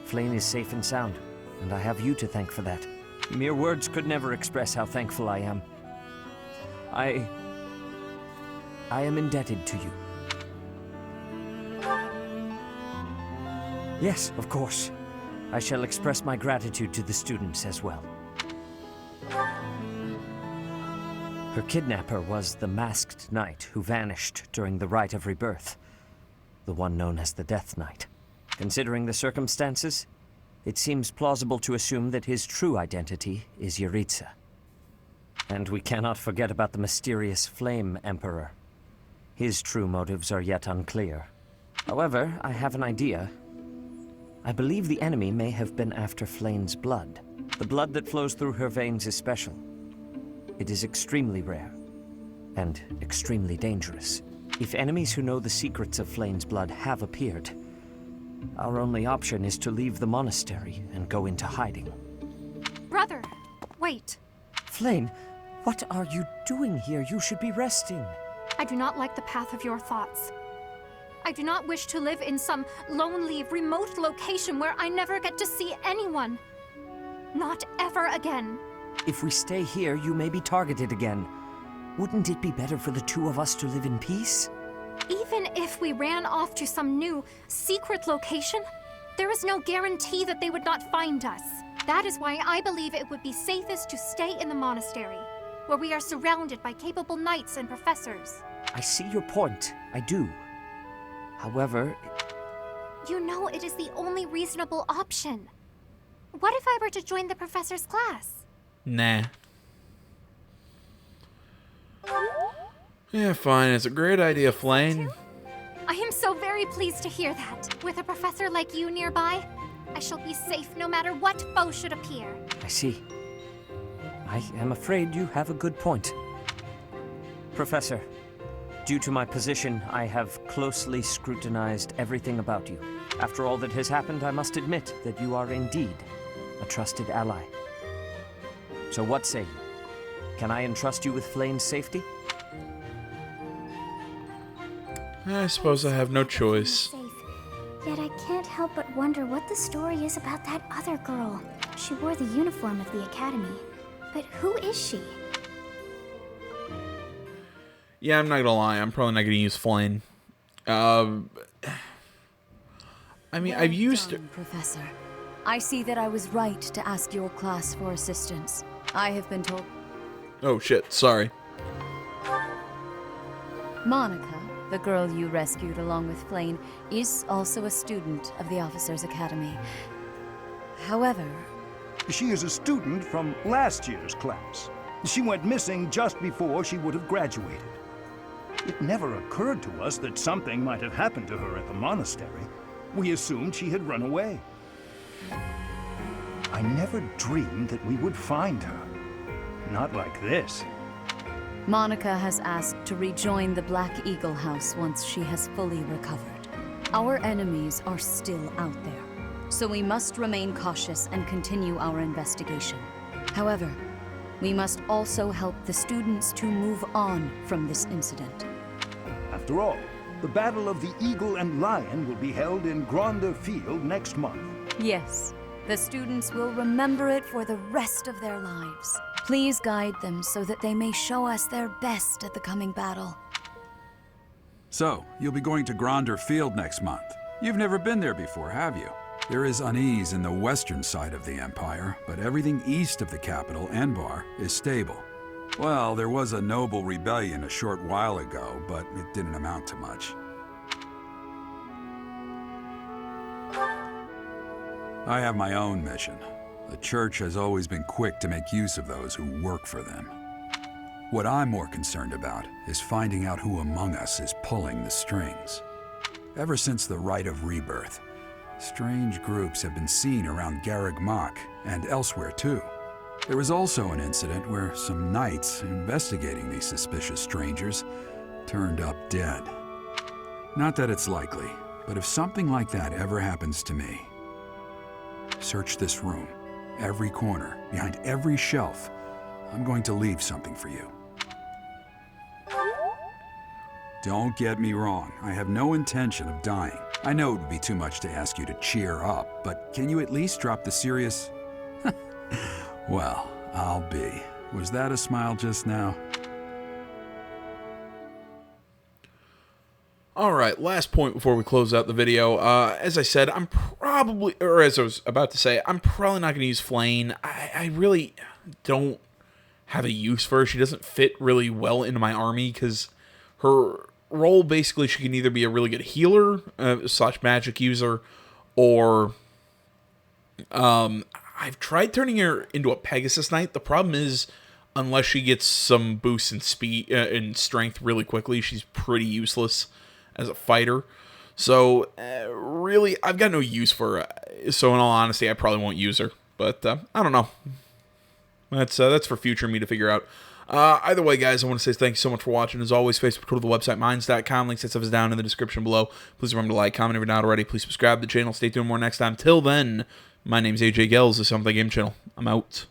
Flame is safe and sound, and I have you to thank for that. Mere words could never express how thankful I am. I am indebted to you. Yes, of course. I shall express my gratitude to the students as well. Her kidnapper was the masked knight who vanished during the rite of rebirth, the one known as the Death Knight. Considering the circumstances, it seems plausible to assume that his true identity is Yuritsa. And we cannot forget about the mysterious Flame Emperor. His true motives are yet unclear. However, I have an idea. I believe the enemy may have been after Flame's blood. The blood that flows through her veins is special. It is extremely rare, and extremely dangerous. If enemies who know the secrets of Flame's blood have appeared, our only option is to leave the monastery and go into hiding. Brother, wait. Flame, what are you doing here? You should be resting. I do not like the path of your thoughts. I do not wish to live in some lonely, remote location where I never get to see anyone. Not ever again. If we stay here, you may be targeted again. Wouldn't it be better for the two of us to live in peace? Even if we ran off to some new, secret location, there is no guarantee that they would not find us. That is why I believe it would be safest to stay in the monastery, where we are surrounded by capable knights and professors. I see your point. I do. However... You know it is the only reasonable option. What if I were to join the professor's class? Nah. Yeah, fine. It's a great idea, Flame. I am so very pleased to hear that. With a professor like you nearby, I shall be safe no matter what foe should appear. I see. I am afraid you have a good point. Professor, due to my position, I have closely scrutinized everything about you. After all that has happened, I must admit that you are indeed a trusted ally. So what say you? Can I entrust you with Flame's safety? I suppose I have no choice. Yet I can't help but wonder what the story is about that other girl. She wore the uniform of the academy. But who is she? Yeah, I'm not gonna lie. I'm probably not gonna use Flame. I mean, Well I've used... done, Professor. I see that I was right to ask your class for assistance. I have been told... Oh, shit. Sorry. Monica, the girl you rescued along with Flame, is also a student of the Officers' Academy. However... She is a student from last year's class. She went missing just before she would have graduated. It never occurred to us that something might have happened to her at the monastery. We assumed she had run away. I never dreamed that we would find her. Not like this. Monica has asked to rejoin the Black Eagle House once she has fully recovered. Our enemies are still out there, so we must remain cautious and continue our investigation. However, we must also help the students to move on from this incident. After all, the Battle of the Eagle and Lion will be held in Gronder Field next month. Yes, the students will remember it for the rest of their lives. Please guide them so that they may show us their best at the coming battle. So, you'll be going to Gronder Field next month. You've never been there before, have you? There is unease in the western side of the Empire, but everything east of the capital, Enbar, is stable. Well, there was a noble rebellion a short while ago, but it didn't amount to much. I have my own mission. The Church has always been quick to make use of those who work for them. What I'm more concerned about is finding out who among us is pulling the strings. Ever since the Rite of Rebirth, strange groups have been seen around Garreg Mach and elsewhere too. There was also an incident where some knights investigating these suspicious strangers turned up dead. Not that it's likely, but if something like that ever happens to me, search this room, every corner, behind every shelf. I'm going to leave something for you. Don't get me wrong. I have no intention of dying. I know it would be too much to ask you to cheer up, but can you at least drop the serious... Well, I'll be. Was that a smile just now? Alright, last point before we close out the video. As I said, I'm probably, or as I was about to say, I'm probably not going to use Flayn. I really don't have a use for her. She doesn't fit really well into my army, because her role, basically, she can either be a really good healer, slash magic user, or, I've tried turning her into a Pegasus Knight. The problem is, unless she gets some boost in speed, in strength really quickly, she's pretty useless as a fighter. So, really, I've got no use for her. So, in all honesty, I probably won't use her. But, I don't know. That's for future me to figure out. Either way, guys, I want to say thank you so much for watching. As always, Facebook, go to the website, minds.com. Links and stuff is down in the description below. Please remember to like, comment if you're not already. Please subscribe to the channel. Stay tuned more next time. Till then, my name's AJ Gels. This is Something Game Channel. I'm out.